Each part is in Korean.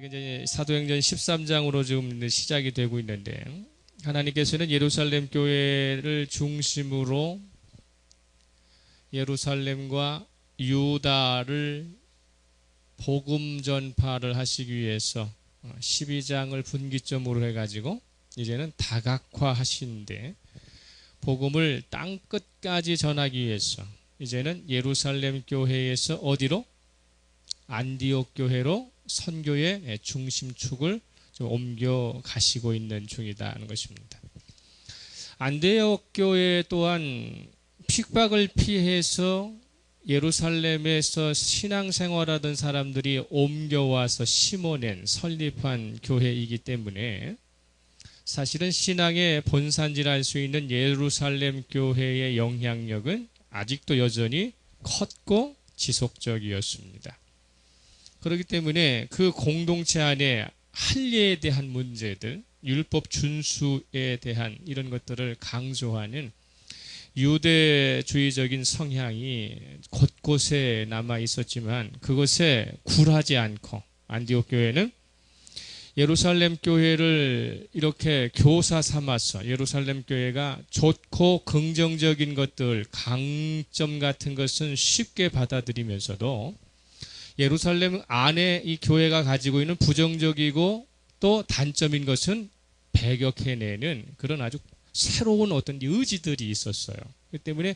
이제 사도행전 13장으로 지금 시작이 되고 있는데, 하나님께서는 예루살렘 교회를 중심으로 예루살렘과 유다를 복음 전파를 하시기 위해서 12장을 분기점으로 해가지고 이제는 다각화 하시는데, 복음을 땅끝까지 전하기 위해서 이제는 예루살렘 교회에서 어디로? 안디옥 교회로 선교의 중심축을 좀 옮겨 가시고 있는 중이다는 것입니다. 안디옥 교회 또한 핍박을 피해서 예루살렘에서 신앙생활하던 사람들이 옮겨와서 심어낸 설립한 교회이기 때문에 사실은 신앙의 본산지라 할 수 있는 예루살렘 교회의 영향력은 아직도 여전히 컸고 지속적이었습니다. 그렇기 때문에 그 공동체 안에 할례에 대한 문제들, 율법 준수에 대한 이런 것들을 강조하는 유대주의적인 성향이 곳곳에 남아 있었지만 그것에 굴하지 않고 안디옥 교회는 예루살렘 교회를 이렇게 교사 삼아서 예루살렘 교회가 좋고 긍정적인 것들, 강점 같은 것은 쉽게 받아들이면서도 예루살렘 안에 이 교회가 가지고 있는 부정적이고 또 단점인 것은 배격해내는 그런 아주 새로운 어떤 의지들이 있었어요. 그렇기 때문에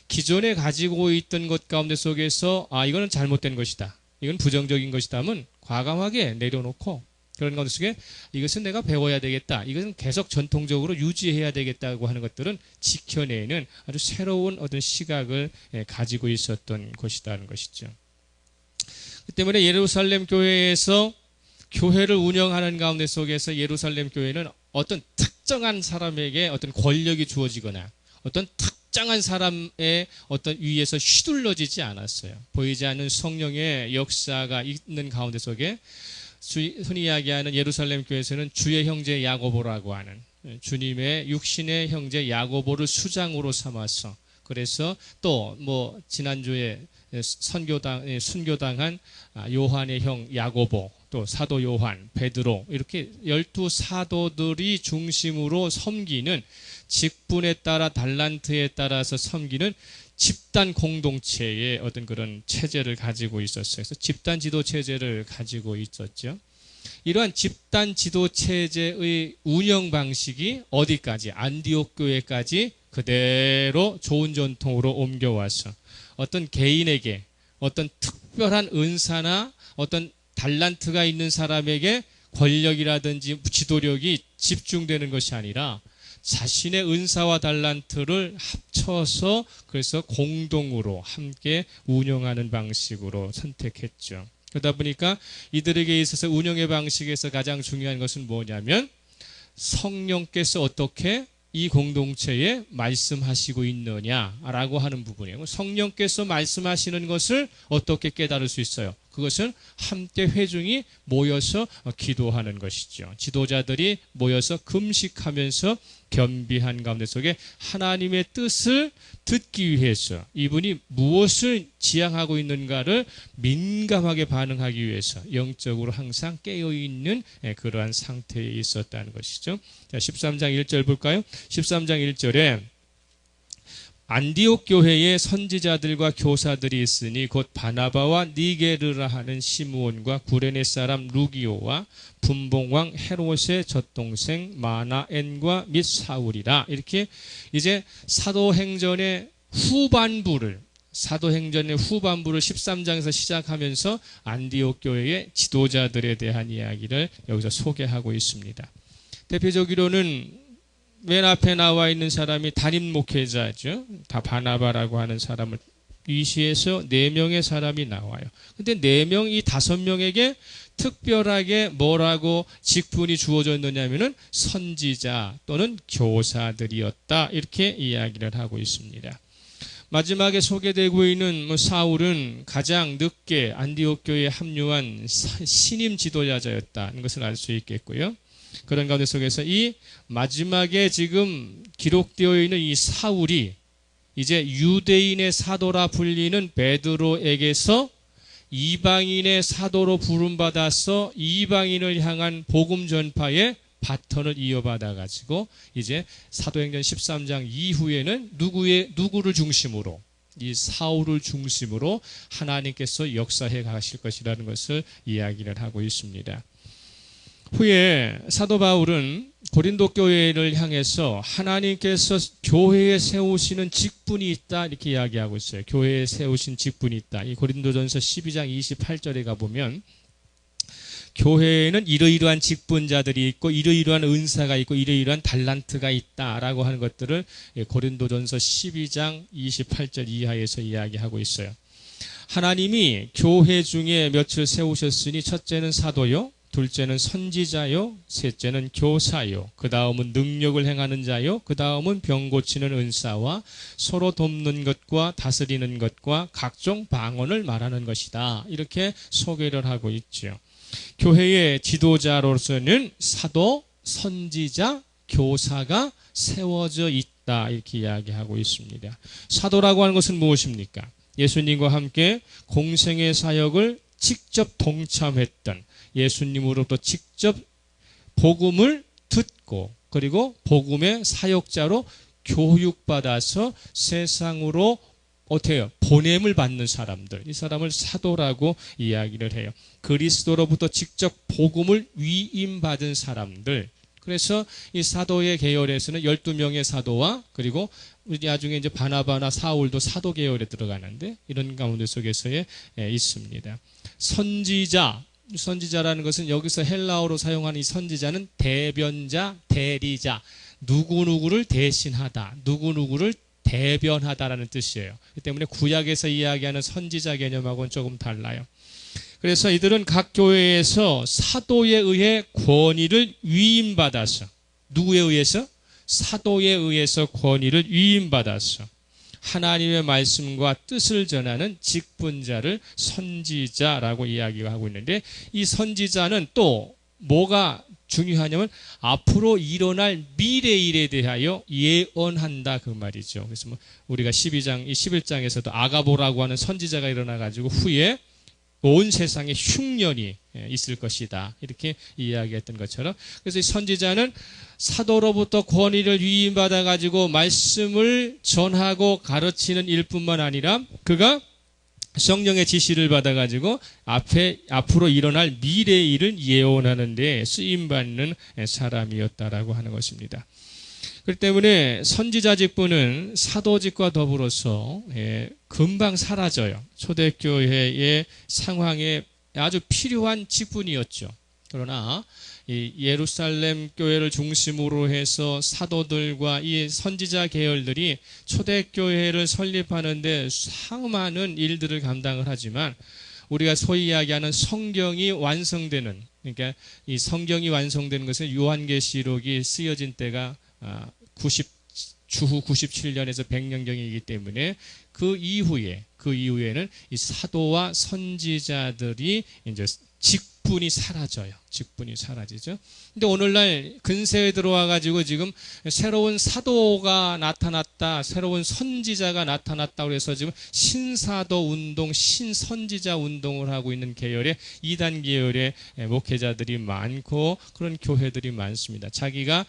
기존에 가지고 있던 것 가운데 속에서 이거는 잘못된 것이다, 이건 부정적인 것이다 하면 과감하게 내려놓고 그런 가운데 속에 이것은 내가 배워야 되겠다, 이것은 계속 전통적으로 유지해야 되겠다고 하는 것들은 지켜내는 아주 새로운 어떤 시각을 가지고 있었던 것이라는 것이죠. 그 때문에 예루살렘 교회에서 교회를 운영하는 가운데 속에서 예루살렘 교회는 어떤 특정한 사람에게 어떤 권력이 주어지거나 어떤 특정한 사람의 어떤 위에서 휘둘러지지 않았어요. 보이지 않는 성령의 역사가 있는 가운데 속에 흔히 이야기하는 예루살렘 교회에서는 주의 형제 야고보라고 하는 주님의 육신의 형제 야고보를 수장으로 삼아서, 그래서 또 지난주에 순교당한 요한의 형 야고보, 또 사도 요한, 베드로, 이렇게 12사도들이 중심으로 섬기는, 직분에 따라 달란트에 따라서 섬기는 집단 공동체의 어떤 그런 체제를 가지고 있었어요. 그래서 집단 지도 체제를 가지고 있었죠. 이러한 집단 지도 체제의 운영 방식이 어디까지? 안디옥 교회까지 그대로 좋은 전통으로 옮겨와서 어떤 개인에게 어떤 특별한 은사나 어떤 달란트가 있는 사람에게 권력이라든지 지도력이 집중되는 것이 아니라 자신의 은사와 달란트를 합쳐서 그래서 공동으로 함께 운영하는 방식으로 선택했죠. 그러다 보니까 이들에게 있어서 운영의 방식에서 가장 중요한 것은 뭐냐면 성령께서 어떻게 이 공동체에 말씀하시고 있느냐라고 하는 부분이에요. 성령께서 말씀하시는 것을 어떻게 깨달을 수 있어요? 그것은 함께 회중이 모여서 기도하는 것이죠. 지도자들이 모여서 금식하면서 겸비한 가운데 속에 하나님의 뜻을 듣기 위해서 이분이 무엇을 지향하고 있는가를 민감하게 반응하기 위해서 영적으로 항상 깨어있는 그러한 상태에 있었다는 것이죠. 자, 13장 1절 볼까요? 13장 1절에 안디옥 교회에 선지자들과 교사들이 있으니 곧 바나바와 니게르라 하는 시므온과 구레네 사람 루기오와 분봉왕 헤롯의 젖동생 마나엔과 및 사울이라. 이렇게 이제 사도행전의 후반부를 13장에서 시작하면서 안디옥 교회의 지도자들에 대한 이야기를 여기서 소개하고 있습니다. 대표적으로는 맨 앞에 나와 있는 사람이 담임 목회자죠. 다 바나바라고 하는 사람을 위시해서 4명의 사람이 나와요. 근데 4명, 이 5명에게 특별하게 뭐라고 직분이 주어졌느냐면은 선지자 또는 교사들이었다, 이렇게 이야기를 하고 있습니다. 마지막에 소개되고 있는 사울은 가장 늦게 안디옥 교회에 합류한 신임 지도자였다는 것을 알 수 있겠고요. 그런 가운데 속에서 이 마지막에 지금 기록되어 있는 이 사울이 이제 유대인의 사도라 불리는 베드로에게서 이방인의 사도로 부름받아서 이방인을 향한 복음 전파의 바턴을 이어받아 가지고 이제 사도행전 13장 이후에는 누구를 중심으로, 이 사울을 중심으로 하나님께서 역사해 가실 것이라는 것을 이야기를 하고 있습니다. 후에 사도 바울은 고린도 교회를 향해서 하나님께서 교회에 세우시는 직분이 있다 이렇게 이야기하고 있어요. 교회에 세우신 직분이 있다. 이 고린도전서 12장 28절에 가보면 교회에는 이러이러한 직분자들이 있고 이러이러한 은사가 있고 이러이러한 달란트가 있다라고 하는 것들을 고린도전서 12장 28절 이하에서 이야기하고 있어요. 하나님이 교회 중에 몇을 세우셨으니 첫째는 사도요, 둘째는 선지자요, 셋째는 교사요, 그 다음은 능력을 행하는 자요, 그 다음은 병 고치는 은사와 서로 돕는 것과 다스리는 것과 각종 방언을 말하는 것이다. 이렇게 소개를 하고 있죠. 교회의 지도자로서는 사도, 선지자, 교사가 세워져 있다 이렇게 이야기하고 있습니다. 사도라고 하는 것은 무엇입니까? 예수님과 함께 공생의 사역을 직접 동참했던, 예수님으로부터 직접 복음을 듣고 그리고 복음의 사역자로 교육받아서 세상으로 어떻게 해요? 보냄을 받는 사람들, 이 사람을 사도라고 이야기를 해요. 그리스도로부터 직접 복음을 위임받은 사람들. 그래서 이 사도의 계열에서는 12명의 사도와 그리고 나중에 이제 바나바나 사울도 사도 계열에 들어가는데 이런 가운데 속에서의 있습니다. 선지자라는 것은 여기서 헬라어로 사용하는 이 선지자는 대변자, 대리자, 누구누구를 대신하다, 누구누구를 대변하다라는 뜻이에요. 그 때문에 구약에서 이야기하는 선지자 개념하고는 조금 달라요. 그래서 이들은 각 교회에서 사도에 의해 권위를 위임받아서, 누구에 의해서? 사도에 의해서 권위를 위임받아서 하나님의 말씀과 뜻을 전하는 직분자를 선지자라고 이야기하고 있는데, 이 선지자는 또 뭐가 중요하냐면 앞으로 일어날 미래 일에 대하여 예언한다 그 말이죠. 그래서 뭐 우리가 11장에서도 아가보라고 하는 선지자가 일어나 가지고 후에 온 세상에 흉년이 있을 것이다 이렇게 이야기했던 것처럼, 그래서 이 선지자는 사도로부터 권위를 위임받아 가지고 말씀을 전하고 가르치는 일뿐만 아니라 그가 성령의 지시를 받아 가지고 앞으로 일어날 미래의 일을 예언하는 데 쓰임받는 사람이었다라고 하는 것입니다. 그렇기 때문에 선지자 직분은 사도직과 더불어서 금방 사라져요. 초대교회의 상황에 아주 필요한 직분이었죠. 그러나 이 예루살렘 교회를 중심으로 해서 사도들과 이 선지자 계열들이 초대교회를 설립하는데 수많은 일들을 감당을 하지만, 우리가 소위 이야기하는 성경이 완성되는, 그러니까 이 성경이 완성되는 것은 요한계시록이 쓰여진 때가 주후 97년에서 100년경이기 때문에 그 이후에는 이 사도와 선지자들이 이제 직분이 사라져요. 직분이 사라지죠. 근데 오늘날 근세에 들어와 가지고 지금 새로운 사도가 나타났다, 새로운 선지자가 나타났다 그래서 지금 신사도 운동, 신선지자 운동을 하고 있는 계열의 이단 계열의 목회자들이 많고 그런 교회들이 많습니다. 자기가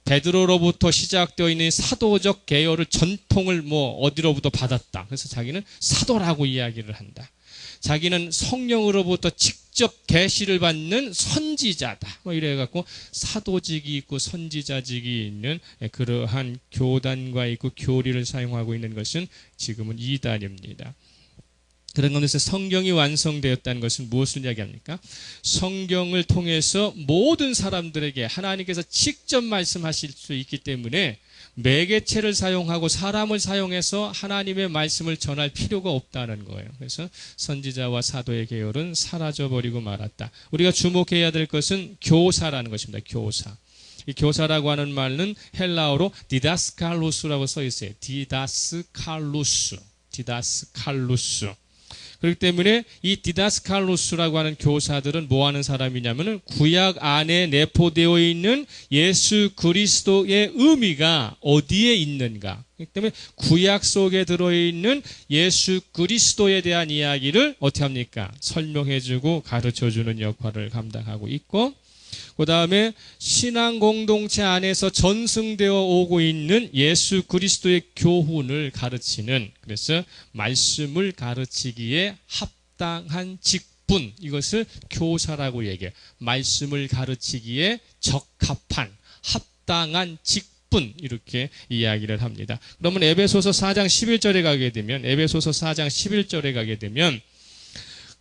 베드로로부터 시작되어 있는 사도적 계열을 전통을 어디로부터 받았다. 그래서 자기는 사도라고 이야기를 한다. 자기는 성령으로부터 직접 계시를 받는 선지자다. 이래 갖고 사도직이 있고 선지자직이 있는 그러한 교단과 있고 교리를 사용하고 있는 것은 지금은 이단입니다. 그런 가운데서 성경이 완성되었다는 것은 무엇을 이야기합니까? 성경을 통해서 모든 사람들에게 하나님께서 직접 말씀하실 수 있기 때문에 매개체를 사용하고 사람을 사용해서 하나님의 말씀을 전할 필요가 없다는 거예요. 그래서 선지자와 사도의 계열은 사라져버리고 말았다. 우리가 주목해야 될 것은 교사라는 것입니다. 교사. 이 교사라고 하는 말은 헬라어로 디다스칼루스라고 써 있어요. 디다스칼루스. 그렇기 때문에 이 디다스칼루스라고 하는 교사들은 뭐 하는 사람이냐면은 구약 안에 내포되어 있는 예수 그리스도의 의미가 어디에 있는가, 그렇기 때문에 구약 속에 들어있는 예수 그리스도에 대한 이야기를 어떻게 합니까? 설명해주고 가르쳐주는 역할을 감당하고 있고, 그 다음에 신앙 공동체 안에서 전승되어 오고 있는 예수 그리스도의 교훈을 가르치는, 그래서 말씀을 가르치기에 합당한 직분, 이것을 교사라고 얘기해요. 말씀을 가르치기에 적합한 합당한 직분, 이렇게 이야기를 합니다. 그러면 에베소서 4장 11절에 가게 되면, 에베소서 4장 11절에 가게 되면,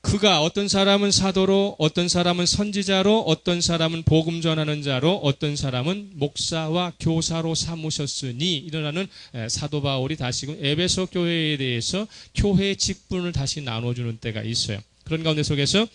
그가 어떤 사람은 사도로, 어떤 사람은 선지자로, 어떤 사람은 복음 전하는 자로, 어떤 사람은 목사와 교사로 삼으셨으니, 일어나는 사도 바울이 다시금 에베소 교회에 대해서 교회의 직분을 다시 나눠주는 때가 있어요. 그런 가운데 속에서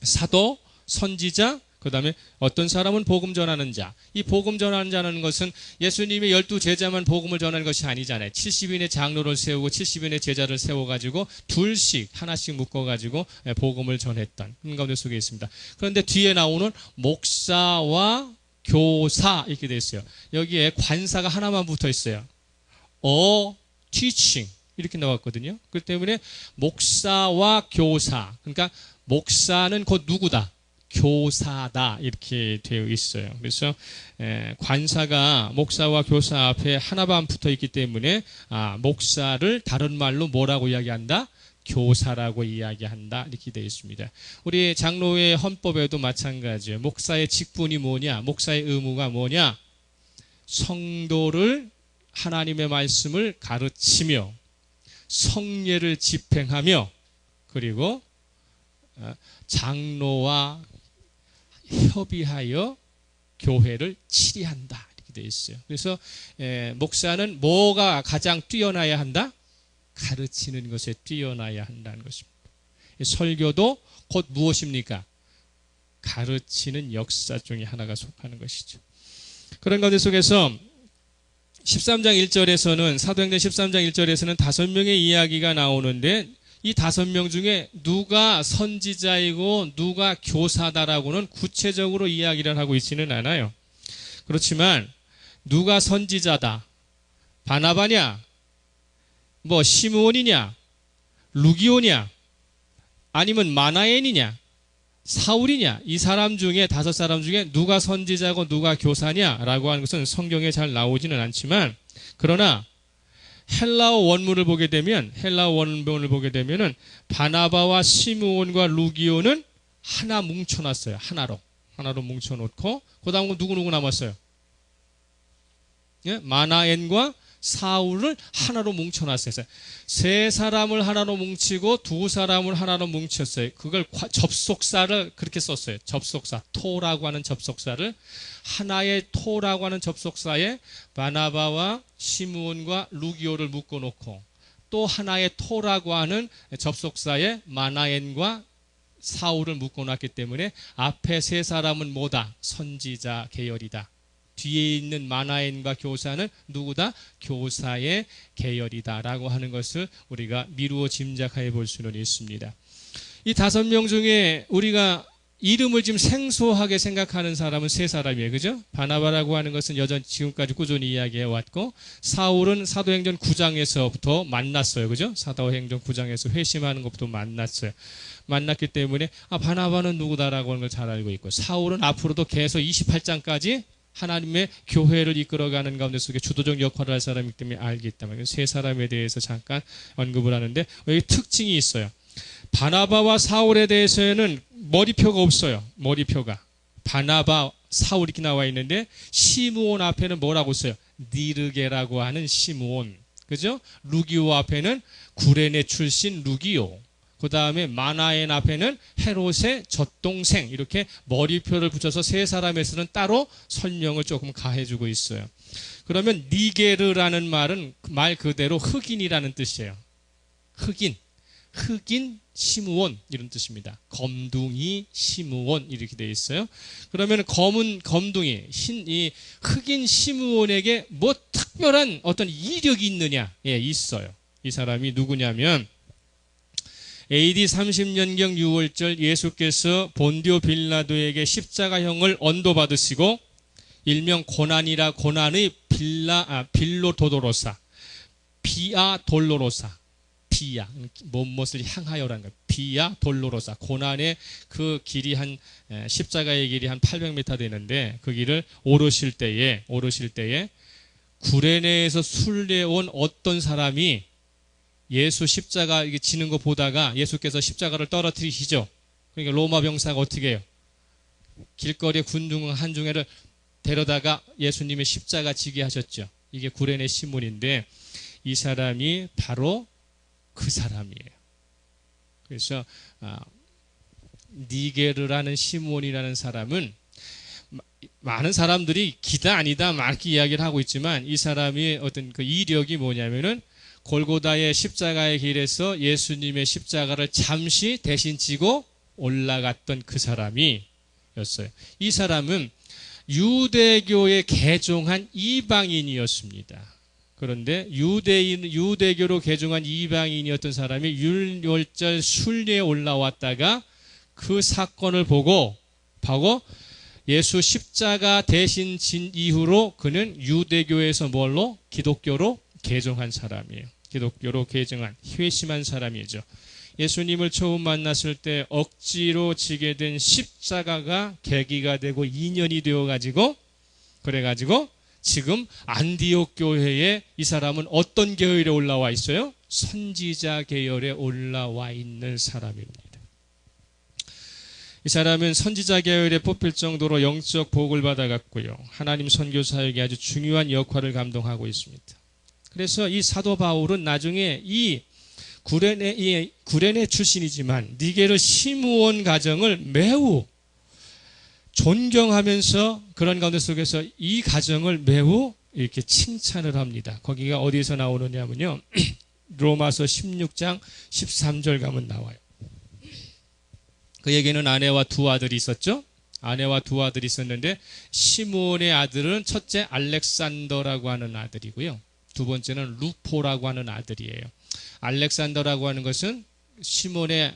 사도, 선지자, 그 다음에 어떤 사람은 복음 전하는 자. 이 복음 전하는 자라는 것은 예수님의 12제자만 복음을 전하는 것이 아니잖아요. 70인의 장로를 세우고 70인의 제자를 세워가지고 둘씩 하나씩 묶어가지고 복음을 전했던 그런 가운데 속에 있습니다. 그런데 뒤에 나오는 목사와 교사 이렇게 되어 있어요. 여기에 관사가 하나만 붙어 있어요. teaching 이렇게 나왔거든요. 그렇기 때문에 목사와 교사, 그러니까 목사는 곧 누구다? 교사다 이렇게 되어 있어요. 그래서 관사가 목사와 교사 앞에 하나만 붙어 있기 때문에 목사를 다른 말로 뭐라고 이야기한다? 교사라고 이야기한다 이렇게 되어 있습니다. 우리 장로회 헌법에도 마찬가지예요. 목사의 직분이 뭐냐? 목사의 의무가 뭐냐? 성도를 하나님의 말씀을 가르치며 성례를 집행하며 그리고 장로와 협의하여 교회를 치리한다 이렇게 되어 있어요. 그래서 목사는 뭐가 가장 뛰어나야 한다? 가르치는 것에 뛰어나야 한다는 것입니다. 설교도 곧 무엇입니까? 가르치는 역사 중에 하나가 속하는 것이죠. 그런 가운데 속에서 13장 1절에서는 사도행전 13장 1절에서는 5명의 이야기가 나오는데 이 5명 중에 누가 선지자이고 누가 교사다라고는 구체적으로 이야기를 하고 있지는 않아요. 그렇지만 누가 선지자다? 바나바냐? 뭐 시므온이냐? 루기오냐? 아니면 마나엔이냐? 사울이냐? 이 사람 중에 5사람 중에 누가 선지자고 누가 교사냐라고 하는 것은 성경에 잘 나오지는 않지만 그러나 헬라어 원문을 보게 되면 은 바나바와 시므온과 루기오는 하나 뭉쳐놨어요. 하나로 뭉쳐놓고 그 다음 누구 남았어요? 예? 마나엔과 사울을 하나로 뭉쳐놨어요. 3사람을 하나로 뭉치고 2사람을 하나로 뭉쳤어요. 그걸 접속사를 그렇게 썼어요. 접속사, 토라고 하는 접속사를 하나의 토라고 하는 접속사에 바나바와 시므온과 루기오를 묶어놓고 또 하나의 토라고 하는 접속사에 마나엔과 사울을 묶어놨기 때문에 앞에 3사람은 뭐다? 선지자 계열이다. 뒤에 있는 마나엔과 교사는 누구다? 교사의 계열이다라고 하는 것을 우리가 미루어 짐작해 볼 수는 있습니다. 이 5명 중에 우리가 이름을 지금 생소하게 생각하는 사람은 3사람이에요. 그죠? 바나바라고 하는 것은 여전히 지금까지 꾸준히 이야기해 왔고 사울은 사도행전 9장에서부터 만났어요. 그죠? 사도행전 9장에서 회심하는 것부터 만났기 때문에 바나바는 누구다라고 하는 걸 잘 알고 있고 사울은 앞으로도 계속 28장까지 하나님의 교회를 이끌어가는 가운데 속에 주도적 역할을 할 사람이기 때문에 알기 때문에 3사람에 대해서 잠깐 언급을 하는데 여기 특징이 있어요. 바나바와 사울에 대해서는 머리표가 없어요. 머리표가. 바나바, 사울 이렇게 나와 있는데 시므온 앞에는 뭐라고 써요? 니르게라고 하는 시므온. 그죠? 루기오 앞에는 구레네 출신 루기오. 그 다음에 마나엔 앞에는 헤롯의 젖동생 이렇게 머리표를 붙여서 3사람에서는 따로 설명을 조금 가해주고 있어요. 그러면 니게르라는 말은 말 그대로 흑인이라는 뜻이에요. 흑인 시므온 이런 뜻입니다. 검둥이 시므온 이렇게 되어 있어요. 그러면 검둥이 이 흑인 시므온에게 뭐 특별한 어떤 이력이 있느냐? 예, 있어요. 이 사람이 누구냐면 AD 30년경 6월절 예수께서 본디오 빌라도에게 십자가형을 언도받으시고 일명 고난의 빌로 도도로사 비아 돌로로사, 비아 무엇을 향하여라는 거예요. 비아 돌로로사, 고난의 그 길이 십자가의 길이 한 800m 되는데 그 길을 오르실 때에 구레네에서 순례온 어떤 사람이 예수 십자가 지는 거 보다가 예수께서 십자가를 떨어뜨리시죠. 그러니까 로마 병사가 어떻게 해요? 길거리에 군중 한 중에를 데려다가 예수님의 십자가 지게 하셨죠. 이게 구레네 시몬인데 이 사람이 바로 그 사람이에요. 그래서 니게르라는 시몬이라는 사람은 많은 사람들이 기다 아니다 많게 이야기를 하고 있지만 이 사람이 어떤 그 이력이 뭐냐면은 골고다의 십자가의 길에서 예수님의 십자가를 잠시 대신 지고 올라갔던 그 사람이었어요. 이 사람은 유대교에 개종한 이방인이었습니다. 그런데 유대교로 개종한 이방인이었던 사람이 율월절 순례에 올라왔다가 그 사건을 보고 예수 십자가 대신 진 이후로 그는 유대교에서 뭘로? 기독교로 개종한 사람이에요. 기독교로 개종한 회심한 사람이죠. 예수님을 처음 만났을 때 억지로 지게 된 십자가가 계기가 되고 인연이 되어가지고 그래가지고 지금 안디옥 교회에 이 사람은 어떤 계열에 올라와 있어요? 선지자 계열에 올라와 있는 사람입니다. 이 사람은 선지자 계열에 뽑힐 정도로 영적 복을 받아갔고요. 하나님 선교 사역에 아주 중요한 역할을 감당하고 있습니다. 그래서 이 사도 바울은 나중에 이 구레네 출신이지만 니게르 시므온 가정을 매우 존경하면서 그런 가운데 속에서 이 가정을 매우 이렇게 칭찬을 합니다. 거기가 어디서 나오느냐면요. 로마서 16장 13절 가면 나와요. 그에게는 아내와 두 아들이 있었죠. 아내와 두 아들이 있었는데 시므온의 아들은 첫째 알렉산더라고 하는 아들이고요. 두 번째는 루포라고 하는 아들이에요. 알렉산더라고 하는 것은 시몬의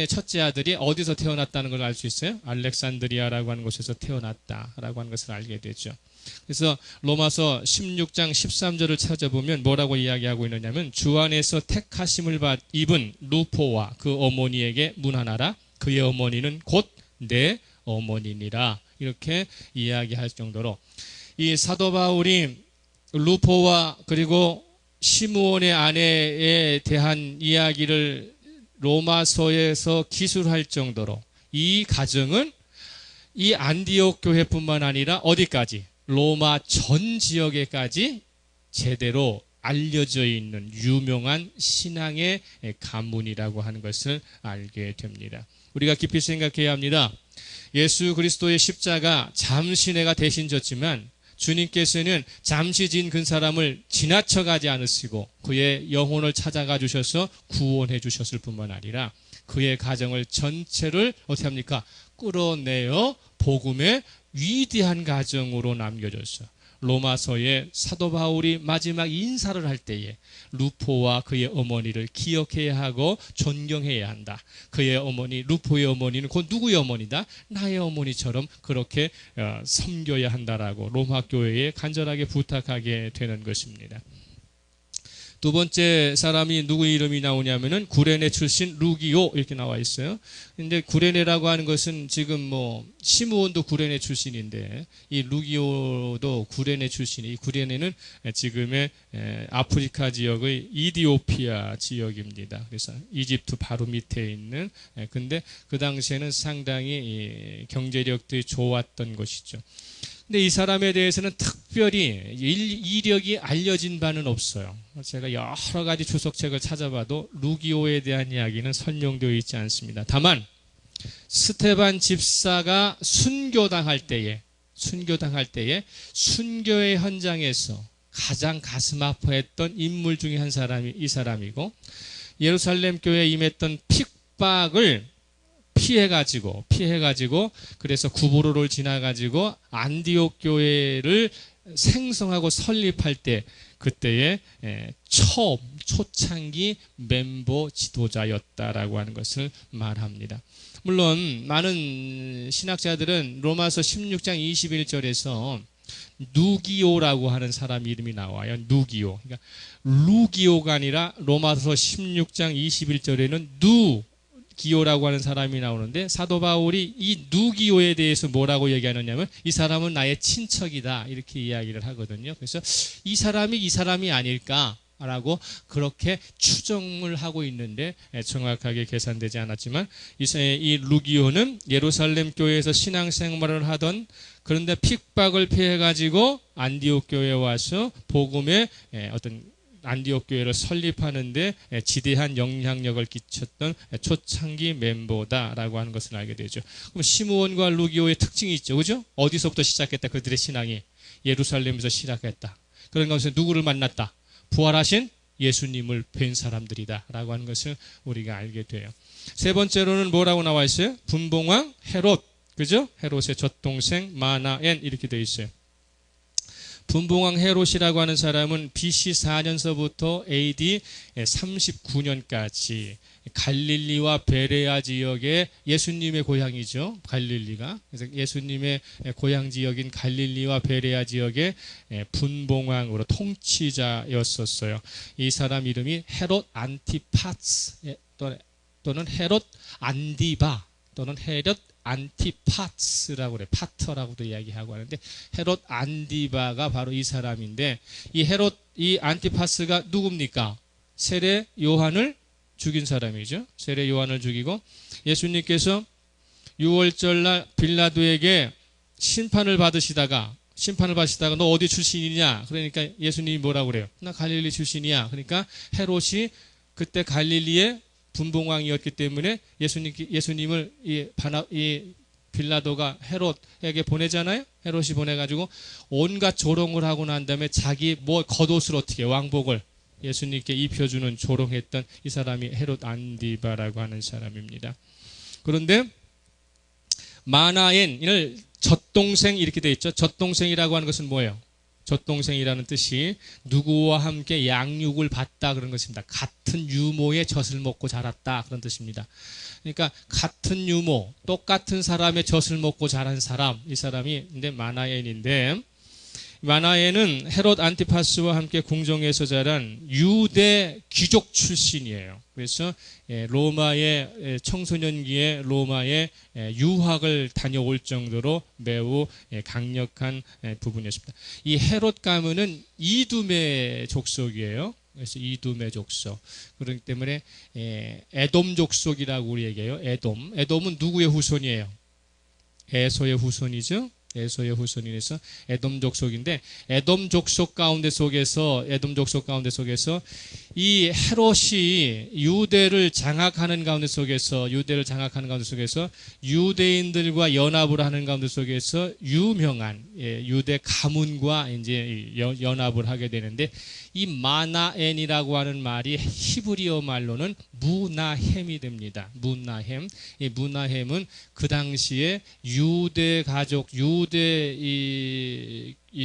첫째 아들이 어디서 태어났다는 걸 알 수 있어요? 알렉산드리아라고 하는 곳에서 태어났다라고 하는 것을 알게 되죠. 그래서 로마서 16장 13절을 찾아보면 뭐라고 이야기하고 있느냐면 주 안에서 택하심을 입은 루포와 그 어머니에게 문안하라. 그의 어머니는 곧 내 어머니니라. 이렇게 이야기할 정도로 이 사도 바울이 루포와 그리고 시므온의 아내에 대한 이야기를 로마서에서 기술할 정도로 이 가정은 이 안디옥 교회뿐만 아니라 어디까지? 로마 전 지역에까지 제대로 알려져 있는 유명한 신앙의 가문이라고 하는 것을 알게 됩니다. 우리가 깊이 생각해야 합니다. 예수 그리스도의 십자가 잠시 내가 대신 졌지만 주님께서는 잠시 진 그 사람을 지나쳐 가지 않으시고 그의 영혼을 찾아가 주셔서 구원해 주셨을 뿐만 아니라 그의 가정을 전체를 어떻게 합니까? 끌어내어 복음의 위대한 가정으로 남겨줬어요. 로마서에 사도 바울이 마지막 인사를 할 때에 루포와 그의 어머니를 기억해야 하고 존경해야 한다. 그의 어머니, 루포의 어머니는 곧 누구의 어머니다? 나의 어머니처럼 그렇게 섬겨야 한다라고 로마 교회에 간절하게 부탁하게 되는 것입니다. 두 번째 사람이 누구 이름이 나오냐면은 구레네 출신 루기오 이렇게 나와 있어요. 근데 구레네라고 하는 것은 지금 시므온도 구레네 출신인데 이 루기오도 구레네 출신이 이 구레네는 지금의 아프리카 지역의 이디오피아 지역입니다. 그래서 이집트 바로 밑에 있는 근데 그 당시에는 상당히 경제력도 좋았던 것이죠. 근데 이 사람에 대해서는 특별히 이력이 알려진 바는 없어요. 제가 여러 가지 주석책을 찾아봐도 루기오에 대한 이야기는 설명되어 있지 않습니다. 다만 스테반 집사가 순교당할 때에 순교의 현장에서 가장 가슴 아파했던 인물 중에 한 사람이 이 사람이고 예루살렘 교회에 임했던 핍박을 피해가지고 그래서 구브로를 지나가지고 안디옥 교회를 생성하고 설립할 때 그때의 초창기 멤버 지도자였다라고 하는 것을 말합니다. 물론 많은 신학자들은 로마서 16장 21절에서 누기오라고 하는 사람 이름이 나와요. 누기오. 그러니까 루기오가 아니라 로마서 16장 21절에는 누기오라고 하는 사람이 나오는데 사도 바울이 이 누기오에 대해서 뭐라고 얘기하느냐면 이 사람은 나의 친척이다 이렇게 이야기를 하거든요. 그래서 이 사람이 아닐까 라고 그렇게 추정을 하고 있는데 정확하게 계산되지 않았지만 이 루기오는 예루살렘 교회에서 신앙생활을 하던 그런데 핍박을 피해가지고 안디옥 교회에 와서 복음의 어떤 안디옥 교회를 설립하는데 지대한 영향력을 끼쳤던 초창기 멤버다라고 하는 것을 알게 되죠. 그럼 시므온과 루기오의 특징이 있죠, 그죠? 어디서부터 시작했다? 그들의 신앙이 예루살렘에서 시작했다. 그런 가운데 누구를 만났다? 부활하신 예수님을 뵌 사람들이다 라고 하는 것을 우리가 알게 돼요. 세 번째로는 뭐라고 나와 있어요? 분봉왕 헤롯, 그죠? 헤롯의 젖동생 마나엔 이렇게 되어 있어요. 분봉왕 헤롯이라고 하는 사람은 BC 4년서부터 AD 39년까지 갈릴리와 베레아 지역의 예수님의 고향이죠. 갈릴리가. 그래서 예수님의 고향 지역인 갈릴리와 베레아 지역의 분봉왕으로 통치자였었어요. 이 사람 이름이 헤롯 안티파스 또는 헤롯 안디바 또는 헤롯 안티파스라고 그래. 파터라고도 이야기하고 하는데 헤롯 안디바가 바로 이 사람인데 이 안티파스가 누굽니까? 세례 요한을 죽인 사람이죠. 세례 요한을 죽이고 예수님께서 6월절 날 빌라도에게 심판을 받으시다가 너 어디 출신이냐? 그러니까 예수님이 뭐라고 그래요? 나 갈릴리 출신이야. 그러니까 헤롯이 그때 갈릴리의 분봉왕이었기 때문에 예수님을 이 빌라도가 헤롯에게 보내잖아요. 헤롯이 보내가지고 온갖 조롱을 하고 난 다음에 자기 겉옷을 어떻게 왕복을 예수님께 입혀주는 조롱했던 이 사람이 헤롯 안디바라고 하는 사람입니다. 그런데 마나엔을 젖동생 이렇게 되어 있죠. 젖동생이라고 하는 것은 뭐예요? 젖동생이라는 뜻이 누구와 함께 양육을 받다 그런 것입니다. 같은 유모의 젖을 먹고 자랐다 그런 뜻입니다. 그러니까 같은 유모, 똑같은 사람의 젖을 먹고 자란 사람, 이 사람이 근데 마나엔인데 마나엔은 헤롯 안티파스와 함께 궁정에서 자란 유대 귀족 출신이에요. 그래서 로마의 청소년기에 로마의 유학을 다녀올 정도로 매우 강력한 부분이었습니다. 이 헤롯 가문은 이두메 족속이에요. 그래서 이두메 족속. 그렇기 때문에 에돔 족속이라고 우리 얘기해요. 에돔은 누구의 후손이에요? 에서의 후손이죠. 에서의 후손이라서 에돔 족속인데 에돔 족속 가운데 속에서 이 헤롯이 유대를 장악하는 가운데 속에서 유대인들과 연합을 하는 가운데 속에서 유명한 유대 가문과 이제 연합을 하게 되는데 이 마나엔이라고 하는 말이 히브리어 말로는 무나햄이 됩니다. 무나햄. 이 무나햄은 그 당시에 유대 가족, 이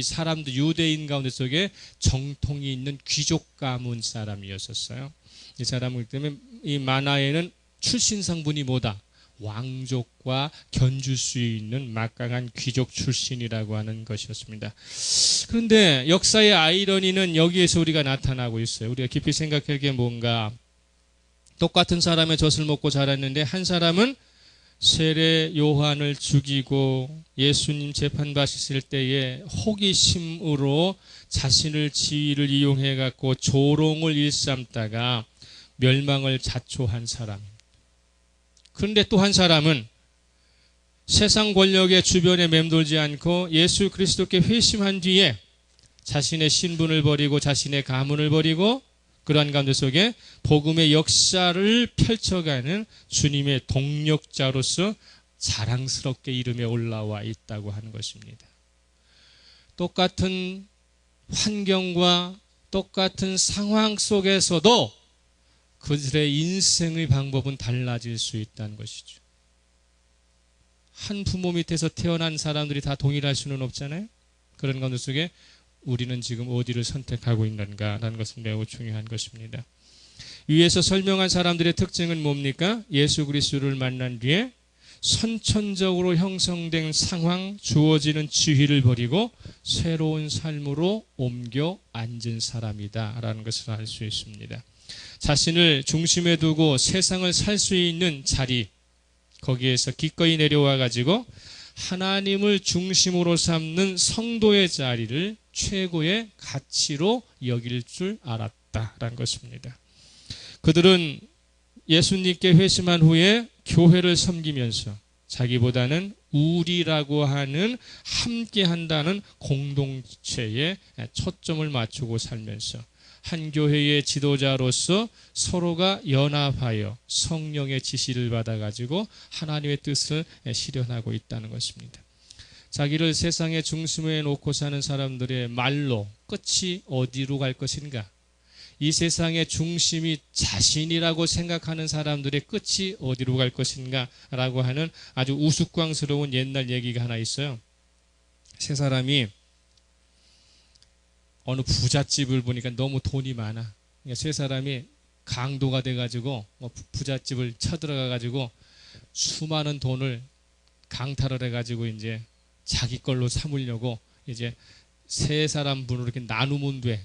사람들 유대인 가운데 속에 정통이 있는 귀족 가문 사람이었었어요. 이 사람이기 때문에 이 마나에는 출신 성분이 뭐다? 왕족과 견줄 수 있는 막강한 귀족 출신이라고 하는 것이었습니다. 그런데 역사의 아이러니는 여기에서 우리가 나타나고 있어요. 우리가 깊이 생각할 게 뭔가 똑같은 사람의 젖을 먹고 자랐는데 한 사람은 세례 요한을 죽이고 예수님 재판받으실 때에 호기심으로 자신을 지위를 이용해 갖고 조롱을 일삼다가 멸망을 자초한 사람입니다. 그런데 또 한 사람은 세상 권력의 주변에 맴돌지 않고 예수 그리스도께 회심한 뒤에 자신의 신분을 버리고 자신의 가문을 버리고 그러한 가운데 속에 복음의 역사를 펼쳐가는 주님의 동력자로서 자랑스럽게 이름에 올라와 있다고 하는 것입니다. 똑같은 환경과 똑같은 상황 속에서도 그들의 인생의 방법은 달라질 수 있다는 것이죠. 한 부모 밑에서 태어난 사람들이 다 동일할 수는 없잖아요. 그런 가운데 속에 우리는 지금 어디를 선택하고 있는가라는 것은 매우 중요한 것입니다. 위에서 설명한 사람들의 특징은 뭡니까? 예수 그리스도를 만난 뒤에 선천적으로 형성된 상황, 주어지는 지위를 버리고 새로운 삶으로 옮겨 앉은 사람이다 라는 것을 알 수 있습니다. 자신을 중심에 두고 세상을 살 수 있는 자리, 거기에서 기꺼이 내려와 가지고 하나님을 중심으로 삼는 성도의 자리를 최고의 가치로 여길 줄 알았다라는 것입니다. 그들은 예수님께 회심한 후에 교회를 섬기면서 자기보다는 우리라고 하는 함께한다는 공동체에 초점을 맞추고 살면서 한 교회의 지도자로서 서로가 연합하여 성령의 지시를 받아가지고 하나님의 뜻을 실현하고 있다는 것입니다. 자기를 세상의 중심에 놓고 사는 사람들의 말로 끝이 어디로 갈 것인가? 이 세상의 중심이 자신이라고 생각하는 사람들의 끝이 어디로 갈 것인가? 라고 하는 아주 우스꽝스러운 옛날 얘기가 하나 있어요. 세 사람이 어느 부잣집을 보니까 너무 돈이 많아. 그러니까 세 사람이 강도가 돼가지고 부잣집을 쳐들어가가지고 수많은 돈을 강탈을 해가지고 이제 자기 걸로 삼으려고 이제 세 사람 분으로 이렇게 나누면 돼.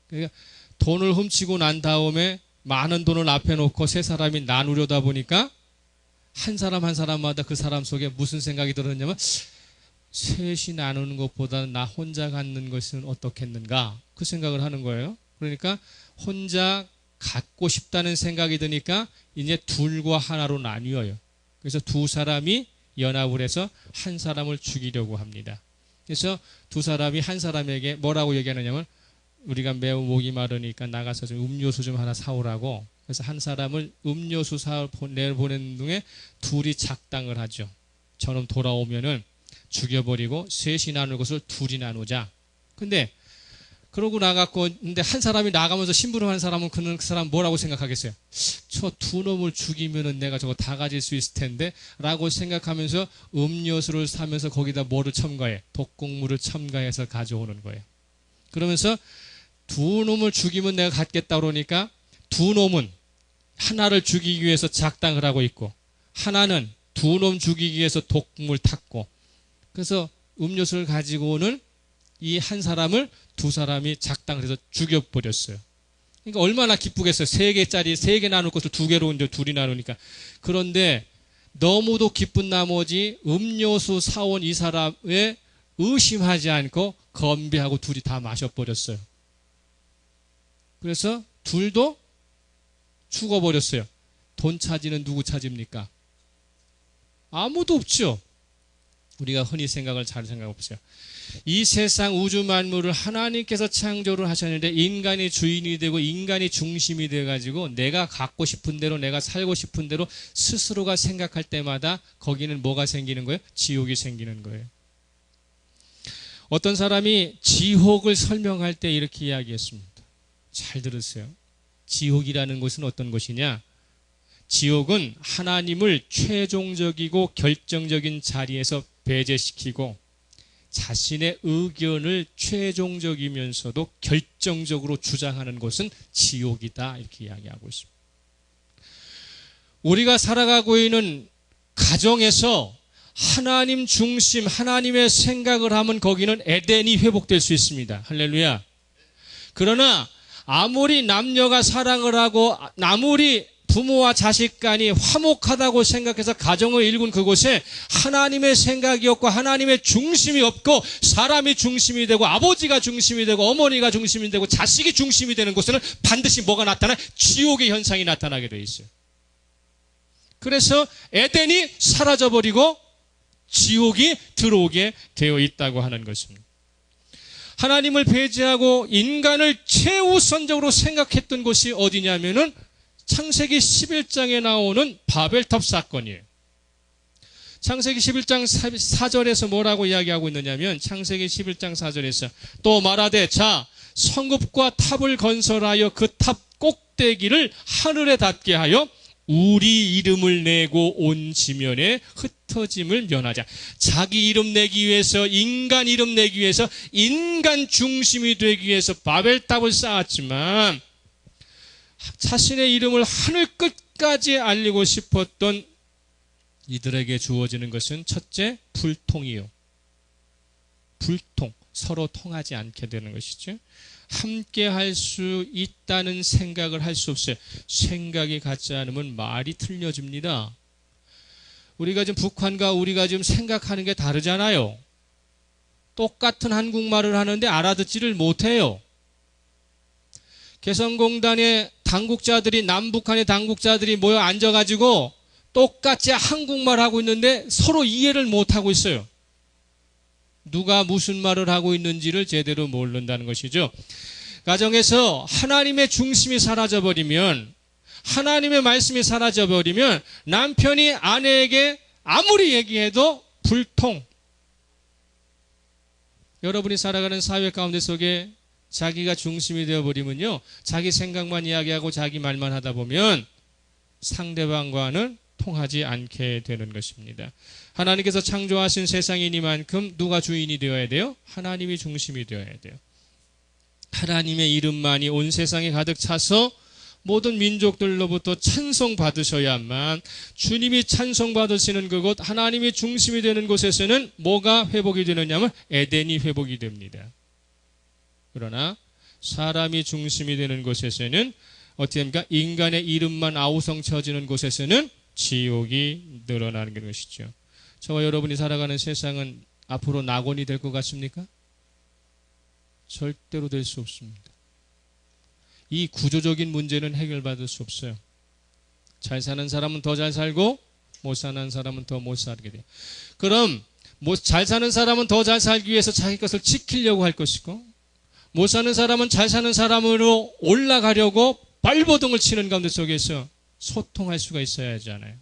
그러니까 돈을 훔치고 난 다음에 많은 돈을 앞에 놓고 세 사람이 나누려다 보니까 한 사람 한 사람마다 그 사람 속에 무슨 생각이 들었냐면 셋이 나누는 것보다는 나 혼자 갖는 것은 어떻겠는가 그 생각을 하는 거예요. 그러니까 혼자 갖고 싶다는 생각이 드니까 이제 둘과 하나로 나뉘어요. 그래서 두 사람이 연합을 해서 한 사람을 죽이려고 합니다. 그래서 두 사람이 한 사람에게 뭐라고 얘기하느냐면 우리가 매우 목이 마르니까 나가서 좀 음료수 좀 하나 사오라고. 그래서 한 사람을 음료수 내보내는 중에 둘이 작당을 하죠. 저놈 돌아오면은 죽여버리고 셋이 나눌 것을 둘이 나누자. 근데 그러고 나갔고 근데 한 사람이 나가면서 심부름한 사람은 그 사람 뭐라고 생각하겠어요? 저 두 놈을 죽이면은 내가 저거 다 가질 수 있을 텐데 라고 생각하면서 음료수를 사면서 거기다 뭐를 첨가해? 독곡물을 첨가해서 가져오는 거예요. 그러면서 두 놈을 죽이면 내가 갖겠다 그러니까 두 놈은 하나를 죽이기 위해서 작당을 하고 있고 하나는 두 놈 죽이기 위해서 독국물 탔고 그래서 음료수를 가지고 오는 이 한 사람을 두 사람이 작당을 해서 죽여버렸어요. 그러니까 얼마나 기쁘겠어요. 세 개 나눌 것을 두 개로 이제 둘이 나누니까. 그런데 너무도 기쁜 나머지 음료수 사온 이 사람의 의심하지 않고 건배하고 둘이 다 마셔버렸어요. 그래서 둘도 죽어버렸어요. 돈 차지는 누구 차지입니까? 아무도 없죠. 우리가 흔히 생각을 잘 생각해보세요. 이 세상 우주 만물을 하나님께서 창조를 하셨는데 인간이 주인이 되고 인간이 중심이 돼가지고 내가 갖고 싶은 대로 내가 살고 싶은 대로 스스로가 생각할 때마다 거기는 뭐가 생기는 거예요? 지옥이 생기는 거예요. 어떤 사람이 지옥을 설명할 때 이렇게 이야기했습니다. 잘 들으세요. 지옥이라는 것은 어떤 것이냐? 지옥은 하나님을 최종적이고 결정적인 자리에서 배제시키고 자신의 의견을 최종적이면서도 결정적으로 주장하는 것은 지옥이다 이렇게 이야기하고 있습니다. 우리가 살아가고 있는 가정에서 하나님 중심, 하나님의 생각을 하면 거기는 에덴이 회복될 수 있습니다. 할렐루야. 그러나 아무리 남녀가 사랑을 하고 아무리 부모와 자식 간이 화목하다고 생각해서 가정을 일군 그곳에 하나님의 생각이 없고 하나님의 중심이 없고 사람이 중심이 되고 아버지가 중심이 되고 어머니가 중심이 되고 자식이 중심이 되는 곳에는 반드시 뭐가 나타나? 지옥의 현상이 나타나게 되어 있어요. 그래서 에덴이 사라져버리고 지옥이 들어오게 되어 있다고 하는 것입니다. 하나님을 배제하고 인간을 최우선적으로 생각했던 곳이 어디냐면은 창세기 11장에 나오는 바벨탑 사건이에요. 창세기 11장 4절에서 뭐라고 이야기하고 있느냐면 창세기 11장 4절에서 또 말하되 자 성읍과 탑을 건설하여 그 탑 꼭대기를 하늘에 닿게 하여 우리 이름을 내고 온 지면에 흩어짐을 면하자. 자기 이름 내기 위해서 인간 이름 내기 위해서 인간 중심이 되기 위해서 바벨탑을 쌓았지만 자신의 이름을 하늘 끝까지 알리고 싶었던 이들에게 주어지는 것은 첫째, 불통이요. 불통, 서로 통하지 않게 되는 것이죠. 함께 할 수 있다는 생각을 할 수 없어요. 생각이 같지 않으면 말이 틀려집니다. 우리가 지금 북한과 우리가 지금 생각하는 게 다르잖아요. 똑같은 한국말을 하는데 알아듣지를 못해요. 개성공단의 당국자들이, 남북한의 당국자들이 모여 앉아가지고 똑같이 한국말 하고 있는데 서로 이해를 못하고 있어요. 누가 무슨 말을 하고 있는지를 제대로 모른다는 것이죠. 가정에서 하나님의 중심이 사라져버리면, 하나님의 말씀이 사라져버리면 남편이 아내에게 아무리 얘기해도 불통. 여러분이 살아가는 사회 가운데 속에 자기가 중심이 되어버리면요, 자기 생각만 이야기하고 자기 말만 하다 보면 상대방과는 통하지 않게 되는 것입니다. 하나님께서 창조하신 세상이니만큼 누가 주인이 되어야 돼요? 하나님이 중심이 되어야 돼요. 하나님의 이름만이 온 세상에 가득 차서 모든 민족들로부터 찬송받으셔야만, 주님이 찬송받으시는 그곳, 하나님이 중심이 되는 곳에서는 뭐가 회복이 되느냐면 에덴이 회복이 됩니다. 그러나 사람이 중심이 되는 곳에서는 어떻게 합니까? 인간의 이름만 아우성쳐지는 곳에서는 지옥이 늘어나는 것이죠. 저와 여러분이 살아가는 세상은 앞으로 낙원이 될 것 같습니까? 절대로 될 수 없습니다. 이 구조적인 문제는 해결받을 수 없어요. 잘 사는 사람은 더 잘 살고 못 사는 사람은 더 못 살게 돼요. 그럼 잘 사는 사람은 더 잘 살기 위해서 자기 것을 지키려고 할 것이고, 못 사는 사람은 잘 사는 사람으로 올라가려고 발버둥을 치는 가운데 속에서 소통할 수가 있어야 하잖아요.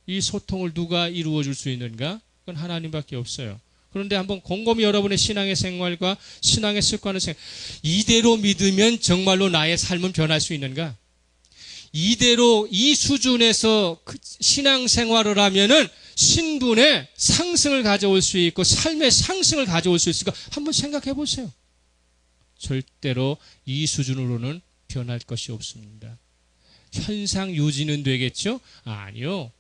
이 소통을 누가 이루어 줄 수 있는가? 그건 하나님밖에 없어요. 그런데 한번 곰곰이 여러분의 신앙의 생활과 신앙의 습관을 이대로 믿으면 정말로 나의 삶은 변할 수 있는가? 이대로 이 수준에서 신앙 생활을 하면은 신분의 상승을 가져올 수 있고 삶의 상승을 가져올 수 있을까? 한번 생각해 보세요. 절대로 이 수준으로는 변할 것이 없습니다. 현상 유지는 되겠죠? 아니요.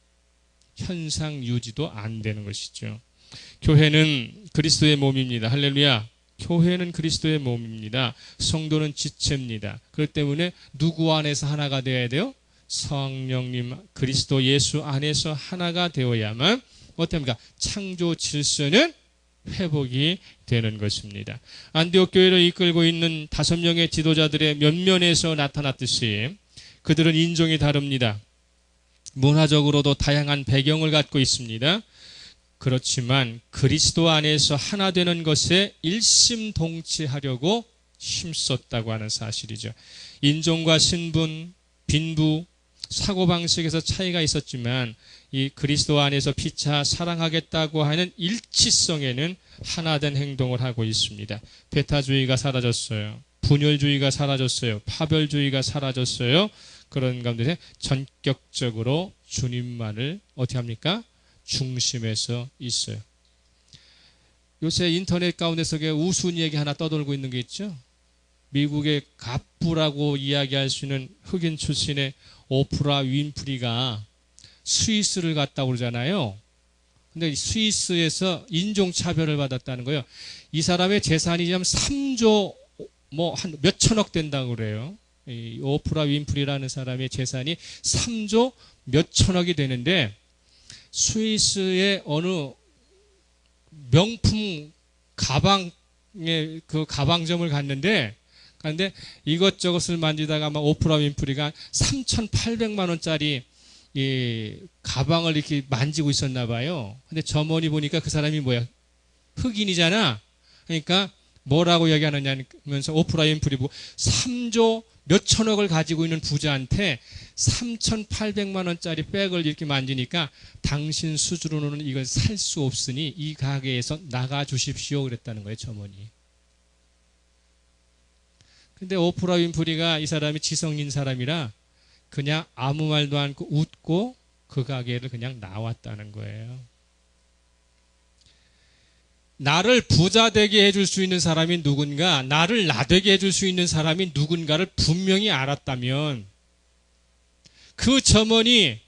현상 유지도 안 되는 것이죠. 교회는 그리스도의 몸입니다. 할렐루야. 교회는 그리스도의 몸입니다. 성도는 지체입니다. 그렇기 때문에 누구 안에서 하나가 되어야 돼요? 성령님, 그리스도 예수 안에서 하나가 되어야만 어떻습니까? 창조 질서는 회복이 되는 것입니다. 안디옥 교회를 이끌고 있는 5명의 지도자들의 면면에서 나타났듯이 그들은 인종이 다릅니다. 문화적으로도 다양한 배경을 갖고 있습니다. 그렇지만 그리스도 안에서 하나 되는 것에 일심동체하려고 힘썼다고 하는 사실이죠. 인종과 신분, 빈부, 사고방식에서 차이가 있었지만 이 그리스도 안에서 피차 사랑하겠다고 하는 일치성에는 하나된 행동을 하고 있습니다. 배타주의가 사라졌어요. 분열주의가 사라졌어요. 파별주의가 사라졌어요. 그런 가운데 전격적으로 주님만을 어떻게 합니까? 중심에서 있어요. 요새 인터넷 가운데 속에 우스운 얘기 하나 떠돌고 있는 게 있죠. 미국의 갑부라고 이야기할 수 있는 흑인 출신의 오프라 윈프리가 스위스를 갔다고 그러잖아요. 근데 스위스에서 인종차별을 받았다는 거예요. 이 사람의 재산이 지금 3조 한 몇천억 된다고 그래요. 이 오프라 윈프리라는 사람의 재산이 3조 몇천억이 되는데 스위스의 어느 명품 가방에 그 가방점을 갔는데 이것저것을 만지다가 아마 오프라 윈프리가 3,800만 원짜리 이 가방을 이렇게 만지고 있었나 봐요. 근데 점원이 보니까 그 사람이 뭐야? 흑인이잖아. 그러니까 뭐라고 얘기하느냐면서 오프라 윈프리 보고 3조 몇천억을 가지고 있는 부자한테 3,800만 원짜리 백을 이렇게 만지니까 당신 수준으로는 이걸 살 수 없으니 이 가게에서 나가 주십시오 그랬다는 거예요, 점원이. 근데 오프라 윈프리가 이 사람이 지성인 사람이라 그냥 아무 말도 않고 웃고 그 가게를 그냥 나왔다는 거예요. 나를 부자 되게 해줄 수 있는 사람이 누군가, 나를 나되게 해줄 수 있는 사람이 누군가를 분명히 알았다면 그 점원이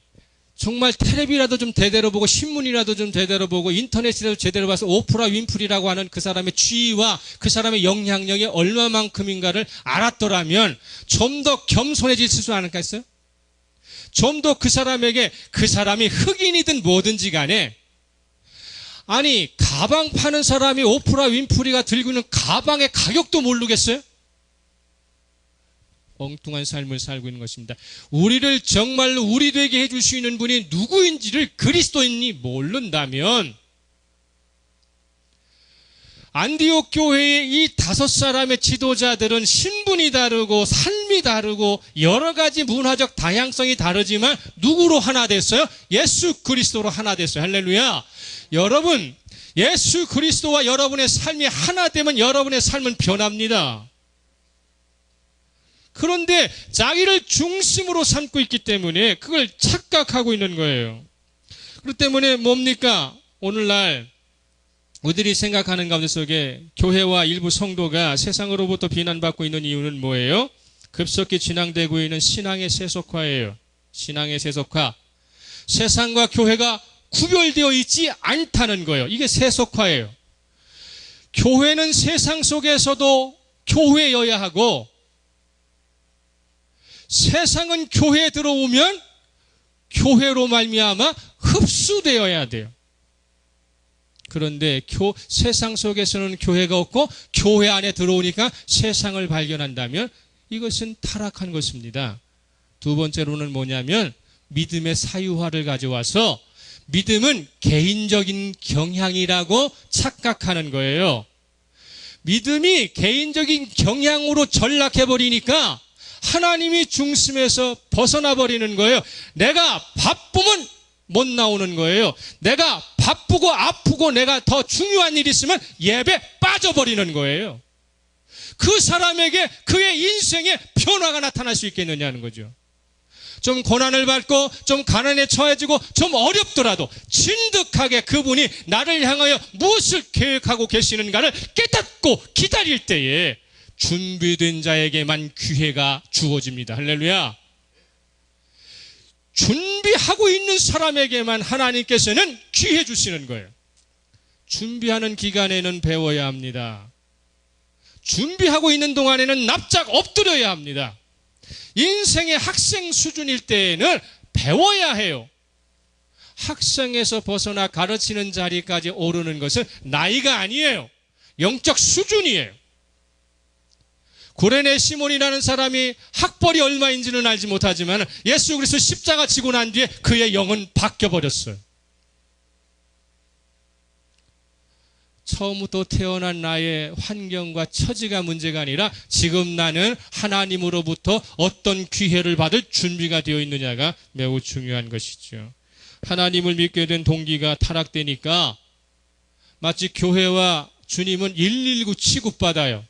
정말 텔레비라도 좀 제대로 보고 신문이라도 좀 제대로 보고 인터넷이라도 제대로 봐서 오프라 윈프리라고 하는 그 사람의 지위와 그 사람의 영향력이 얼마만큼인가를 알았더라면 좀 더 겸손해질 수 않을까요? 좀 더 그 사람에게, 그 사람이 흑인이든 뭐든지 간에, 아니 가방 파는 사람이 오프라 윈프리가 들고 있는 가방의 가격도 모르겠어요? 엉뚱한 삶을 살고 있는 것입니다. 우리를 정말로 우리 되게 해줄 수 있는 분이 누구인지를 그리스도인이 모른다면, 안디옥 교회의 이 5사람의 지도자들은 신분이 다르고 삶이 다르고 여러 가지 문화적 다양성이 다르지만 누구로 하나 됐어요? 예수 그리스도로 하나 됐어요. 할렐루야. 여러분, 예수 그리스도와 여러분의 삶이 하나 되면 여러분의 삶은 변합니다. 그런데 자기를 중심으로 삼고 있기 때문에 그걸 착각하고 있는 거예요. 그렇기 때문에 뭡니까? 오늘날 우리들이 생각하는 가운데 속에 교회와 일부 성도가 세상으로부터 비난받고 있는 이유는 뭐예요? 급속히 진행되고 있는 신앙의 세속화예요. 신앙의 세속화. 세상과 교회가 구별되어 있지 않다는 거예요. 이게 세속화예요. 교회는 세상 속에서도 교회여야 하고, 세상은 교회에 들어오면 교회로 말미암아 흡수되어야 돼요. 그런데 세상 속에서는 교회가 없고 교회 안에 들어오니까 세상을 발견한다면 이것은 타락한 것입니다. 두 번째로는 뭐냐면 믿음의 사유화를 가져와서 믿음은 개인적인 경향이라고 착각하는 거예요. 믿음이 개인적인 경향으로 전락해버리니까 하나님이 중심에서 벗어나 버리는 거예요. 내가 바쁘면 못 나오는 거예요. 내가 바쁘고 아프고 내가 더 중요한 일이 있으면 예배 빠져버리는 거예요. 그 사람에게 그의 인생에 변화가 나타날 수 있겠느냐는 거죠. 좀 고난을 받고 좀 가난에 처해지고 좀 어렵더라도 진득하게 그분이 나를 향하여 무엇을 계획하고 계시는가를 깨닫고 기다릴 때에 준비된 자에게만 기회가 주어집니다. 할렐루야. 준비하고 있는 사람에게만 하나님께서는 기회 주시는 거예요. 준비하는 기간에는 배워야 합니다. 준비하고 있는 동안에는 납작 엎드려야 합니다. 인생의 학생 수준일 때에는 배워야 해요. 학생에서 벗어나 가르치는 자리까지 오르는 것은 나이가 아니에요. 영적 수준이에요. 구레네 시몬이라는 사람이 학벌이 얼마인지는 알지 못하지만 예수 그리스도 십자가 지고 난 뒤에 그의 영은 바뀌어버렸어요. 처음부터 태어난 나의 환경과 처지가 문제가 아니라 지금 나는 하나님으로부터 어떤 기회를 받을 준비가 되어 있느냐가 매우 중요한 것이죠. 하나님을 믿게 된 동기가 타락되니까 마치 교회와 주님은 119 취급받아요.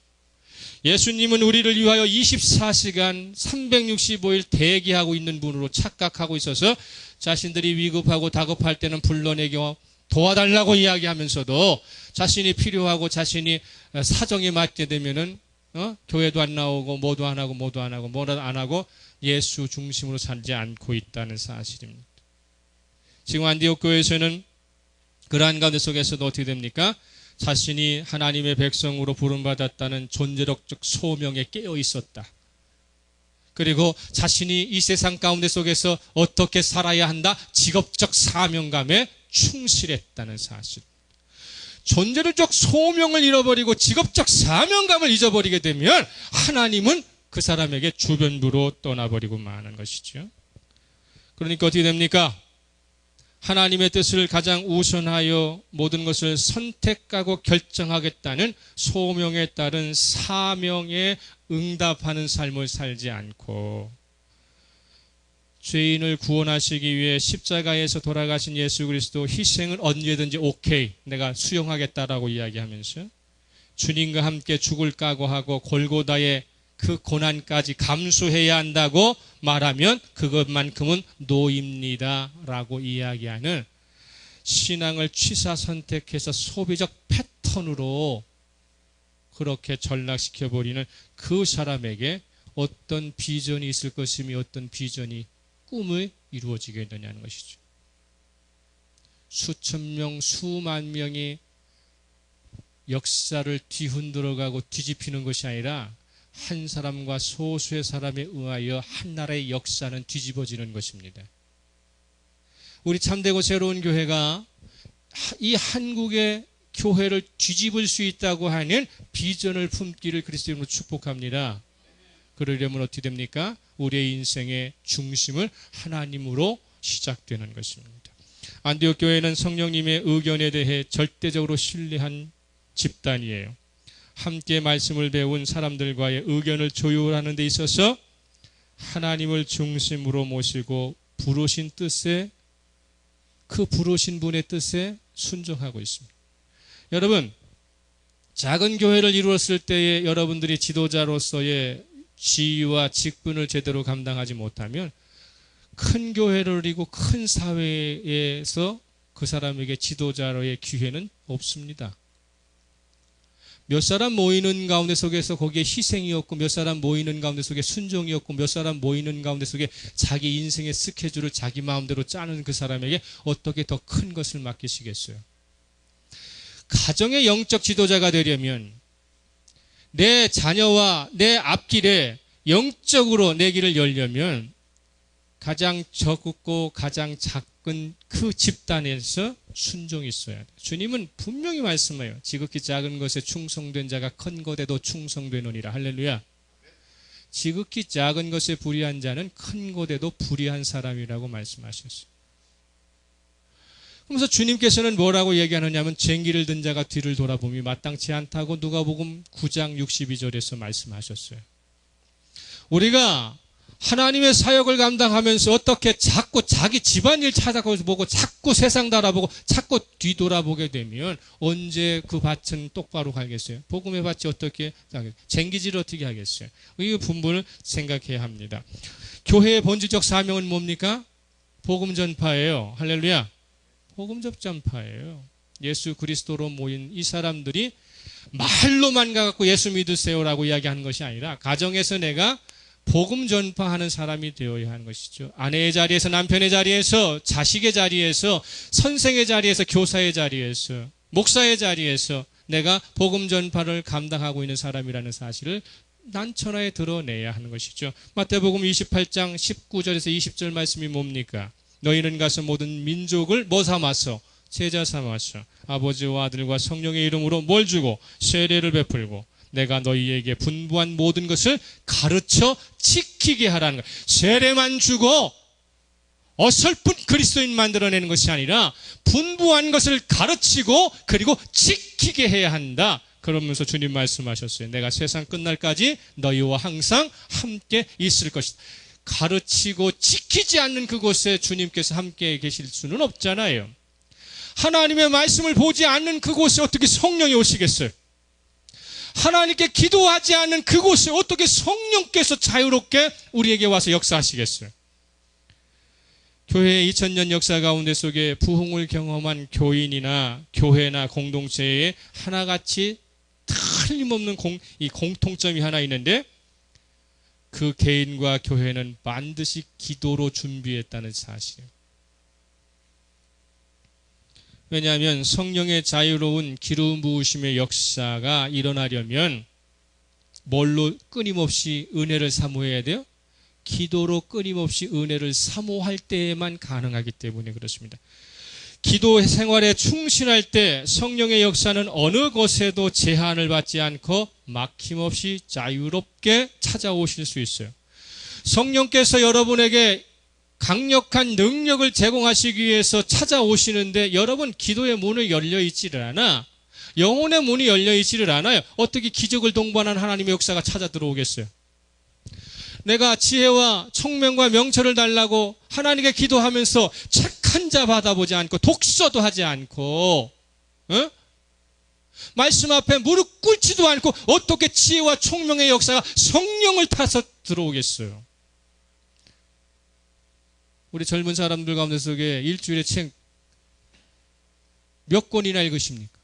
예수님은 우리를 위하여 24시간 365일 대기하고 있는 분으로 착각하고 있어서 자신들이 위급하고 다급할 때는 불러내게 도와달라고 이야기하면서도 자신이 필요하고 자신이 사정에 맞게 되면은 교회도 안 나오고 뭐도 안 하고 예수 중심으로 살지 않고 있다는 사실입니다. 지금 안디옥 교회에서는 그러한 가운데 속에서도 어떻게 됩니까? 자신이 하나님의 백성으로 부름받았다는 존재적 소명에 깨어 있었다. 그리고 자신이 이 세상 가운데 속에서 어떻게 살아야 한다? 직업적 사명감에 충실했다는 사실. 존재적 소명을 잃어버리고 직업적 사명감을 잊어버리게 되면 하나님은 그 사람에게 주변부로 떠나버리고 마는 것이죠. 그러니까 어떻게 됩니까? 하나님의 뜻을 가장 우선하여 모든 것을 선택하고 결정하겠다는 소명에 따른 사명에 응답하는 삶을 살지 않고 죄인을 구원하시기 위해 십자가에서 돌아가신 예수 그리스도 희생은 언제든지 오케이, 내가 수용하겠다라고 이야기하면서 주님과 함께 죽을 각오하고 골고다의 그 고난까지 감수해야 한다고 말하면 그것만큼은 노입니다 라고 이야기하는 신앙을 취사 선택해서 소비적 패턴으로 그렇게 전락시켜버리는 그 사람에게 어떤 비전이 있을 것이며 어떤 비전이 꿈이 이루어지겠느냐는 것이죠. 수천 명, 수만 명이 역사를 뒤흔들어가고 뒤집히는 것이 아니라 한 사람과 소수의 사람에 의하여 한 나라의 역사는 뒤집어지는 것입니다. 우리 참되고 새로운 교회가 이 한국의 교회를 뒤집을 수 있다고 하는 비전을 품기를 그리스도 이름으로 축복합니다. 그러려면 어떻게 됩니까? 우리의 인생의 중심을 하나님으로 시작되는 것입니다. 안디옥 교회는 성령님의 의견에 대해 절대적으로 신뢰한 집단이에요. 함께 말씀을 배운 사람들과의 의견을 조율하는 데 있어서 하나님을 중심으로 모시고 부르신 뜻에, 그 부르신 분의 뜻에 순종하고 있습니다. 여러분, 작은 교회를 이루었을 때에 여러분들이 지도자로서의 지위와 직분을 제대로 감당하지 못하면 큰 교회를 이루고 큰 사회에서 그 사람에게 지도자로의 기회는 없습니다. 몇 사람 모이는 가운데 속에서 거기에 희생이 없고, 몇 사람 모이는 가운데 속에 순종이 없고, 몇 사람 모이는 가운데 속에 자기 인생의 스케줄을 자기 마음대로 짜는 그 사람에게 어떻게 더 큰 것을 맡기시겠어요? 가정의 영적 지도자가 되려면 내 자녀와 내 앞길에 영적으로 내 길을 열려면 가장 적고 가장 작은 그 집단에서 순종이 있어야 돼요. 주님은 분명히 말씀해요. 지극히 작은 것에 충성된 자가 큰 것에도 충성되느니라. 할렐루야. 지극히 작은 것에 불의한 자는 큰 것에도 불의한 사람이라고 말씀하셨어요. 그러면서 주님께서는 뭐라고 얘기하느냐면 쟁기를 든 자가 뒤를 돌아보미 마땅치 않다고 누가복음 9장 62절에서 말씀하셨어요. 우리가 하나님의 사역을 감당하면서 어떻게 자꾸 자기 집안일 찾아보고 자꾸 세상 달아보고 자꾸 뒤돌아보게 되면 언제 그 밭은 똑바로 가겠어요? 복음의 밭이 어떻게 쟁기질을 어떻게 하겠어요? 이 부분을 생각해야 합니다. 교회의 본질적 사명은 뭡니까? 복음 전파예요. 할렐루야. 복음 전파예요. 예수 그리스도로 모인 이 사람들이 말로만 가갖고 예수 믿으세요라고 이야기하는 것이 아니라 가정에서 내가 복음 전파하는 사람이 되어야 하는 것이죠. 아내의 자리에서, 남편의 자리에서, 자식의 자리에서, 선생의 자리에서, 교사의 자리에서, 목사의 자리에서 내가 복음 전파를 감당하고 있는 사람이라는 사실을 난처하게 드러내야 하는 것이죠. 마태복음 28장 19절에서 20절 말씀이 뭡니까? 너희는 가서 모든 민족을 뭐 삼아서? 제자 삼아서 아버지와 아들과 성령의 이름으로 뭘 주고? 세례를 베풀고 내가 너희에게 분부한 모든 것을 가르쳐 지키게 하라는 거예요. 세례만 주고 어설픈 그리스도인 만들어내는 것이 아니라 분부한 것을 가르치고 그리고 지키게 해야 한다. 그러면서 주님 말씀하셨어요. 내가 세상 끝날까지 너희와 항상 함께 있을 것이다. 가르치고 지키지 않는 그곳에 주님께서 함께 계실 수는 없잖아요. 하나님의 말씀을 보지 않는 그곳에 어떻게 성령이 오시겠어요? 하나님께 기도하지 않는 그곳에 어떻게 성령께서 자유롭게 우리에게 와서 역사하시겠어요? 교회의 2000년 역사 가운데 속에 부흥을 경험한 교인이나 교회나 공동체에 하나같이 틀림없는 이 공통점이 하나 있는데 그 개인과 교회는 반드시 기도로 준비했다는 사실이에요. 왜냐하면 성령의 자유로운 기름 부으심의 역사가 일어나려면 뭘로 끊임없이 은혜를 사모해야 돼요? 기도로 끊임없이 은혜를 사모할 때에만 가능하기 때문에 그렇습니다. 기도 생활에 충실할 때 성령의 역사는 어느 곳에도 제한을 받지 않고 막힘없이 자유롭게 찾아오실 수 있어요. 성령께서 여러분에게 강력한 능력을 제공하시기 위해서 찾아오시는데 여러분 기도의 문이 열려 있지를 않아. 영혼의 문이 열려 있지를 않아요. 어떻게 기적을 동반한 하나님의 역사가 찾아 들어오겠어요? 내가 지혜와 총명과 명철을 달라고 하나님께 기도하면서 책 한 자 받아보지 않고 독서도 하지 않고 말씀 앞에 무릎 꿇지도 않고 어떻게 지혜와 총명의 역사가 성령을 타서 들어오겠어요? 우리 젊은 사람들 가운데 속에 일주일에 책 몇 권이나 읽으십니까?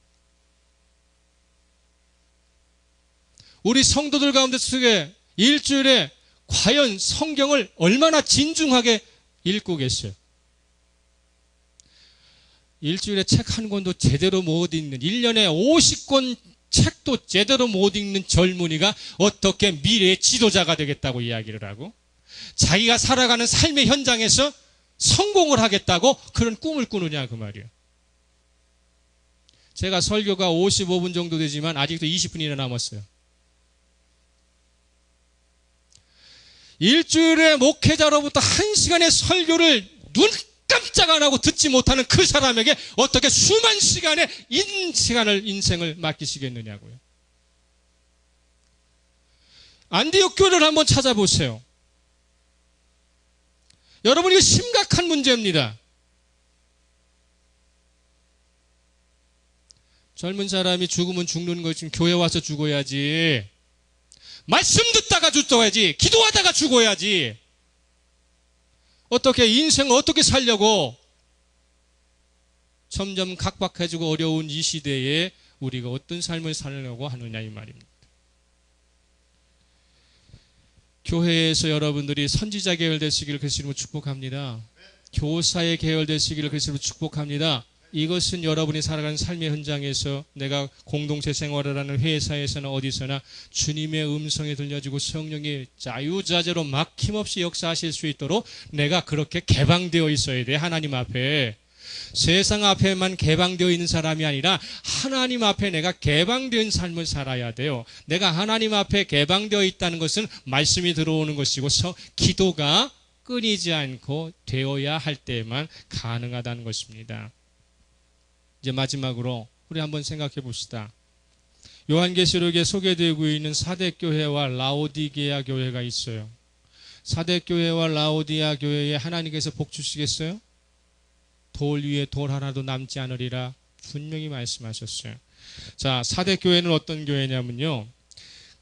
우리 성도들 가운데 속에 일주일에 과연 성경을 얼마나 진중하게 읽고 계세요? 일주일에 책 한 권도 제대로 못 읽는, 1년에 50권 책도 제대로 못 읽는 젊은이가 어떻게 미래의 지도자가 되겠다고 이야기를 하고, 자기가 살아가는 삶의 현장에서 성공을 하겠다고 그런 꿈을 꾸느냐 그 말이에요. 제가 설교가 55분 정도 되지만 아직도 20분이나 남았어요. 일주일에 목회자로부터 1시간의 설교를 눈 깜짝 안 하고 듣지 못하는 그 사람에게 어떻게 수만 시간의 인생을 맡기시겠느냐고요. 안디옥 교회를 한번 찾아보세요. 여러분, 이거 심각한 문제입니다. 젊은 사람이 죽으면 죽는 것이 교회 와서 죽어야지. 말씀 듣다가 죽어야지. 기도하다가 죽어야지. 어떻게 인생을 어떻게 살려고 점점 각박해지고 어려운 이 시대에 우리가 어떤 삶을 살려고 하느냐 이 말입니다. 교회에서 여러분들이 선지자 계열 되시기를 그리스도로 축복합니다. 교사의 계열 되시기를 그리스도로 축복합니다. 이것은 여러분이 살아가는 삶의 현장에서, 내가 공동체 생활을 하는 회사에서나 어디서나 주님의 음성이 들려지고 성령이 자유자재로 막힘없이 역사하실 수 있도록 내가 그렇게 개방되어 있어야 돼. 하나님 앞에. 세상 앞에만 개방되어 있는 사람이 아니라 하나님 앞에 내가 개방된 삶을 살아야 돼요. 내가 하나님 앞에 개방되어 있다는 것은 말씀이 들어오는 것이고 기도가 끊이지 않고 되어야 할 때만 가능하다는 것입니다. 이제 마지막으로 우리 한번 생각해 봅시다. 요한계시록에 소개되고 있는 사대교회와 라오디게아 교회가 있어요. 사대교회와 라오디게아 교회에 하나님께서 복 주시겠어요? 돌 위에 돌 하나도 남지 않으리라 분명히 말씀하셨어요. 자, 사대교회는 어떤 교회냐면요,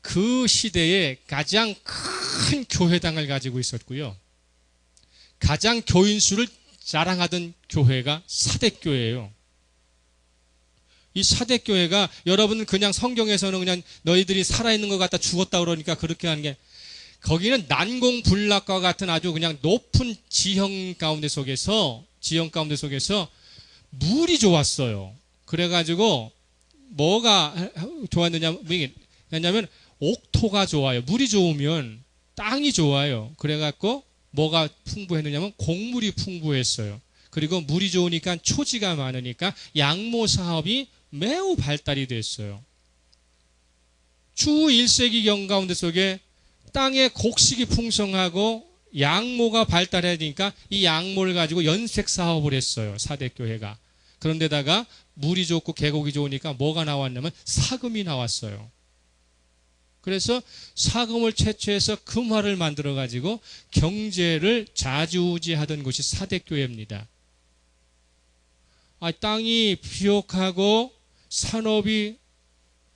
그 시대에 가장 큰 교회당을 가지고 있었고요, 가장 교인 수를 자랑하던 교회가 사대교회예요. 이 사대교회가, 여러분은 그냥 성경에서는 그냥 너희들이 살아있는 것 같다 죽었다 그러니까 그렇게 하는 게, 거기는 난공불락과 같은 아주 그냥 높은 지형 가운데 속에서 물이 좋았어요. 그래가지고 뭐가 좋았느냐면 옥토가 좋아요. 물이 좋으면 땅이 좋아요. 그래갖고 뭐가 풍부했느냐면 곡물이 풍부했어요. 그리고 물이 좋으니까 초지가 많으니까 양모 사업이 매우 발달이 됐어요. 주 1세기경 가운데 속에 땅에 곡식이 풍성하고 양모가 발달해야 되니까 이 양모를 가지고 연색 사업을 했어요. 사대교회가. 그런데다가 물이 좋고 계곡이 좋으니까 뭐가 나왔냐면 사금이 나왔어요. 그래서 사금을 채취해서 금화를 만들어 가지고 경제를 좌지우지하던 곳이 사대교회입니다. 땅이 비옥하고 산업이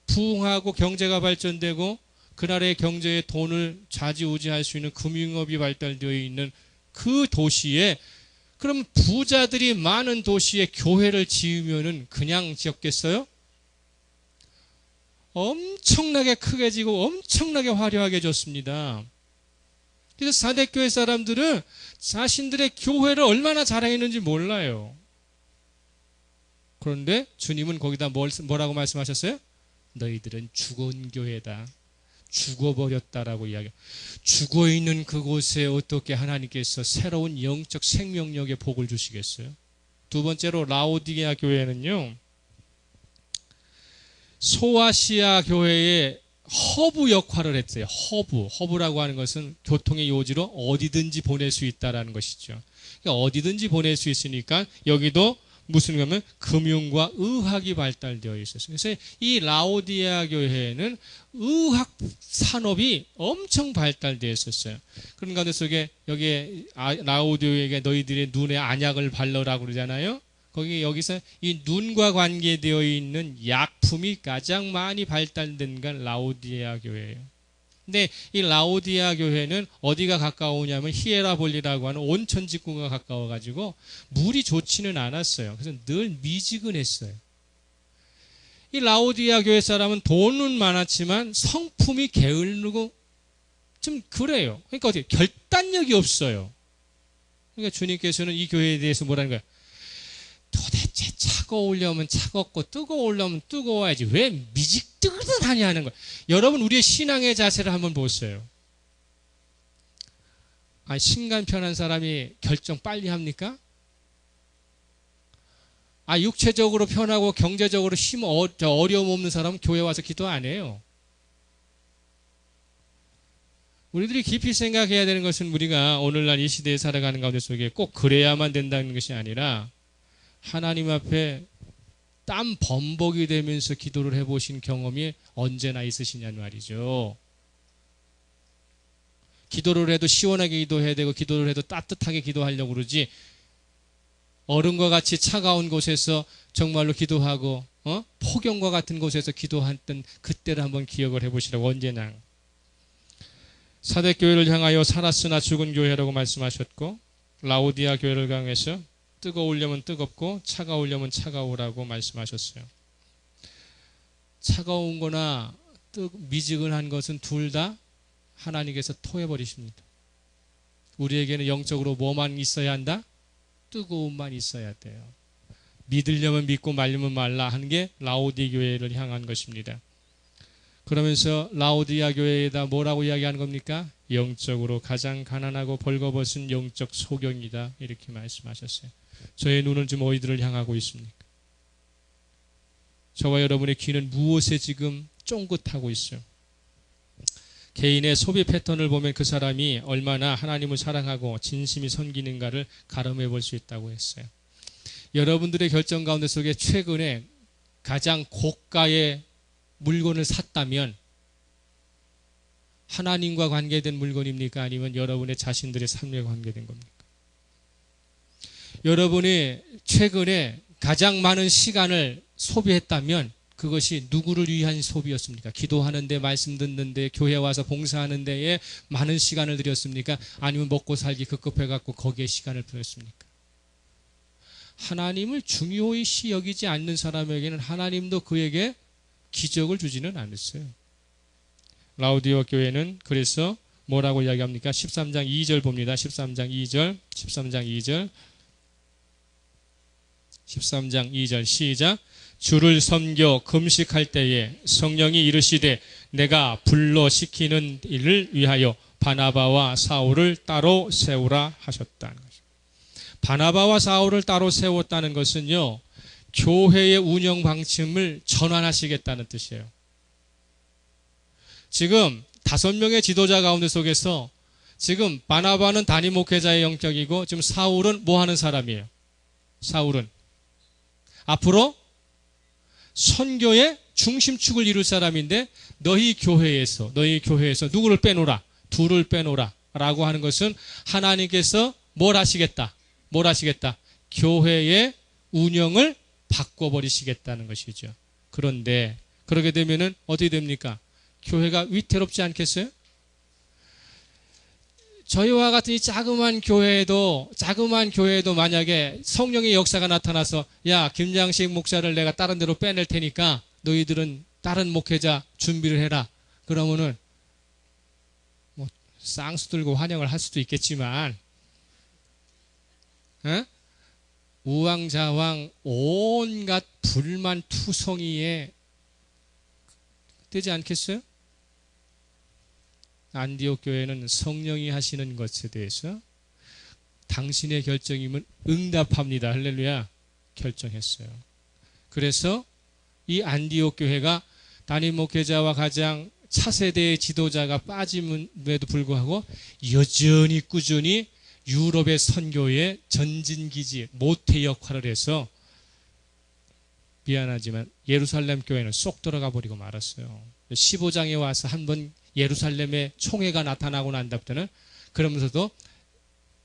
부흥하고 경제가 발전되고 그 나라의 경제에 돈을 좌지우지할 수 있는 금융업이 발달되어 있는 그 도시에, 그럼 부자들이 많은 도시에 교회를 지으면은 그냥 지었겠어요? 엄청나게 크게 지고 엄청나게 화려하게 졌습니다. 그래서 사대교회 사람들은 자신들의 교회를 얼마나 자랑했는지 몰라요. 그런데 주님은 거기다 뭐라고 말씀하셨어요? 너희들은 죽은 교회다. 죽어버렸다라고 이야기해요. 죽어있는 그곳에 어떻게 하나님께서 새로운 영적 생명력의 복을 주시겠어요? 두 번째로 라오디게아 교회는요, 소아시아 교회의 허브 역할을 했어요. 허브라고 하는 것은 교통의 요지로 어디든지 보낼 수 있다라는 것이죠. 그러니까 어디든지 보낼 수 있으니까 여기도 무슨 거면 금융과 의학이 발달되어 있었어요. 그래서 이 라오디게아 교회에는 의학 산업이 엄청 발달되어 있었어요. 그런 가운데 속에 여기에 라오디게아에게 너희들의 눈에 안약을 발라라고 그러잖아요. 여기서 이 눈과 관계되어 있는 약품이 가장 많이 발달된 건 라오디게아 교회예요. 근데 이 라오디게아 교회는 어디가 가까우냐면 히에라볼리라고 하는 온천 직구가 가까워가지고 물이 좋지는 않았어요. 그래서 늘 미지근했어요. 이 라오디게아 교회 사람은 돈은 많았지만 성품이 게으르고 좀 그래요. 그러니까 어떻게 결단력이 없어요. 그러니까 주님께서는 이 교회에 대해서 뭐라는 거예요? 도대체 차가우려면 차갑고 뜨거우려면 뜨거워야지 왜 미직뜨듯하냐 하는 거예요. 여러분 우리의 신앙의 자세를 한번 보세요. 신간 편한 사람이 결정 빨리 합니까? 육체적으로 편하고 경제적으로 어려움 없는 사람은 교회 와서 기도 안 해요. 우리들이 깊이 생각해야 되는 것은 우리가 오늘날 이 시대에 살아가는 가운데 속에 꼭 그래야만 된다는 것이 아니라 하나님 앞에 땀 범벅이 되면서 기도를 해보신 경험이 언제나 있으시냐는 말이죠. 기도를 해도 시원하게 기도해야 되고 기도를 해도 따뜻하게 기도하려고 그러지 얼음과 같이 차가운 곳에서 정말로 기도하고 폭염과 같은 곳에서 기도했던 그때를 한번 기억을 해보시라고. 언제나 사대교회를 향하여 살았으나 죽은 교회라고 말씀하셨고 라오디아 교회를 향해서 뜨거우려면 뜨겁고 차가우려면 차가우라고 말씀하셨어요. 차가운 거나 미지근한 것은 둘 다 하나님께서 토해버리십니다. 우리에게는 영적으로 뭐만 있어야 한다? 뜨거움만 있어야 돼요. 믿으려면 믿고 말려면 말라 하는 게 라오디아 교회를 향한 것입니다. 그러면서 라오디아 교회에다 뭐라고 이야기하는 겁니까? 영적으로 가장 가난하고 벌거벗은 영적 소경이다 이렇게 말씀하셨어요. 저의 눈은 지금 어디들을 향하고 있습니까? 저와 여러분의 귀는 무엇에 지금 쫑긋하고 있어요? 개인의 소비 패턴을 보면 그 사람이 얼마나 하나님을 사랑하고 진심이 섬기는가를 가늠해 볼 수 있다고 했어요. 여러분들의 결정 가운데 속에 최근에 가장 고가의 물건을 샀다면 하나님과 관계된 물건입니까? 아니면 여러분의 자신들의 삶과 관계된 겁니까? 여러분이 최근에 가장 많은 시간을 소비했다면 그것이 누구를 위한 소비였습니까? 기도하는데, 말씀 듣는데, 교회 와서 봉사하는 데에 많은 시간을 들였습니까? 아니면 먹고 살기 급급해갖고 거기에 시간을 보냈습니까? 하나님을 중요시 여기지 않는 사람에게는 하나님도 그에게 기적을 주지는 않았어요. 라오디아 교회는 그래서 뭐라고 이야기합니까? 13장 2절 봅니다. 13장 2절 시작. 주를 섬겨 금식할 때에 성령이 이르시되 내가 불러 시키는 일을 위하여 바나바와 사울을 따로 세우라 하셨다는 것입니다. 바나바와 사울을 따로 세웠다는 것은요, 교회의 운영 방침을 전환하시겠다는 뜻이에요. 지금 5명의 지도자 가운데 속에서 지금 바나바는 단임 목회자의 영격이고 지금 사울은 뭐 하는 사람이에요? 사울은 앞으로 선교의 중심축을 이룰 사람인데 너희 교회에서 누구를 빼놓으라? 둘을 빼놓으라 라고 하는 것은 하나님께서 뭘 하시겠다? 교회의 운영을 바꿔버리시겠다는 것이죠. 그런데 그러게 되면은 어떻게 됩니까? 교회가 위태롭지 않겠어요? 저희와 같은 이 자그마한 교회에도 만약에 성령의 역사가 나타나서 야, 김장식 목사를 내가 다른 데로 빼낼 테니까 너희들은 다른 목회자 준비를 해라. 그러면은 뭐 쌍수 들고 환영을 할 수도 있겠지만 우왕좌왕 온갖 불만투성이에 되지 않겠어요? 안디옥 교회는 성령이 하시는 것에 대해서 당신의 결정이면 응답합니다. 할렐루야. 결정했어요. 그래서 이 안디옥 교회가 단임 목회자와 가장 차세대의 지도자가 빠짐에도 불구하고 여전히 꾸준히 유럽의 선교의 전진기지 모태 역할을 해서 미안하지만 예루살렘 교회는 쏙 들어가 버리고 말았어요. 15장에 와서 한번 예루살렘의 총회가 나타나고 난 다음부터는 그러면서도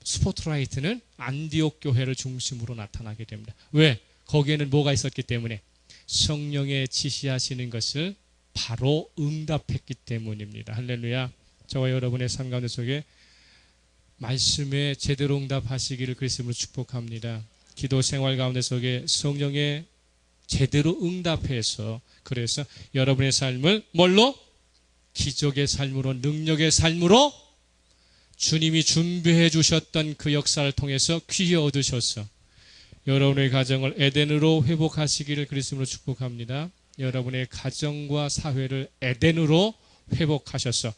스포트라이트는 안디옥 교회를 중심으로 나타나게 됩니다. 왜? 거기에는 뭐가 있었기 때문에 성령의 지시하시는 것을 바로 응답했기 때문입니다. 할렐루야. 저와 여러분의 삶 가운데 속에 말씀에 제대로 응답하시기를 그리스도로 축복합니다. 기도 생활 가운데 속에 성령의 제대로 응답해서 그래서 여러분의 삶을 뭘로? 기적의 삶으로, 능력의 삶으로 주님이 준비해 주셨던 그 역사를 통해서 귀히 얻으셔서 여러분의 가정을 에덴으로 회복하시기를 그리스도로 축복합니다. 여러분의 가정과 사회를 에덴으로 회복하셔서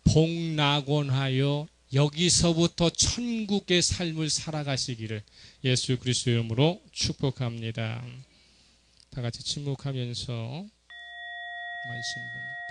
복낙원하여 여기서부터 천국의 삶을 살아가시기를 예수 그리스도의 이름으로 축복합니다. 다 같이 침묵하면서 말씀 봅니다.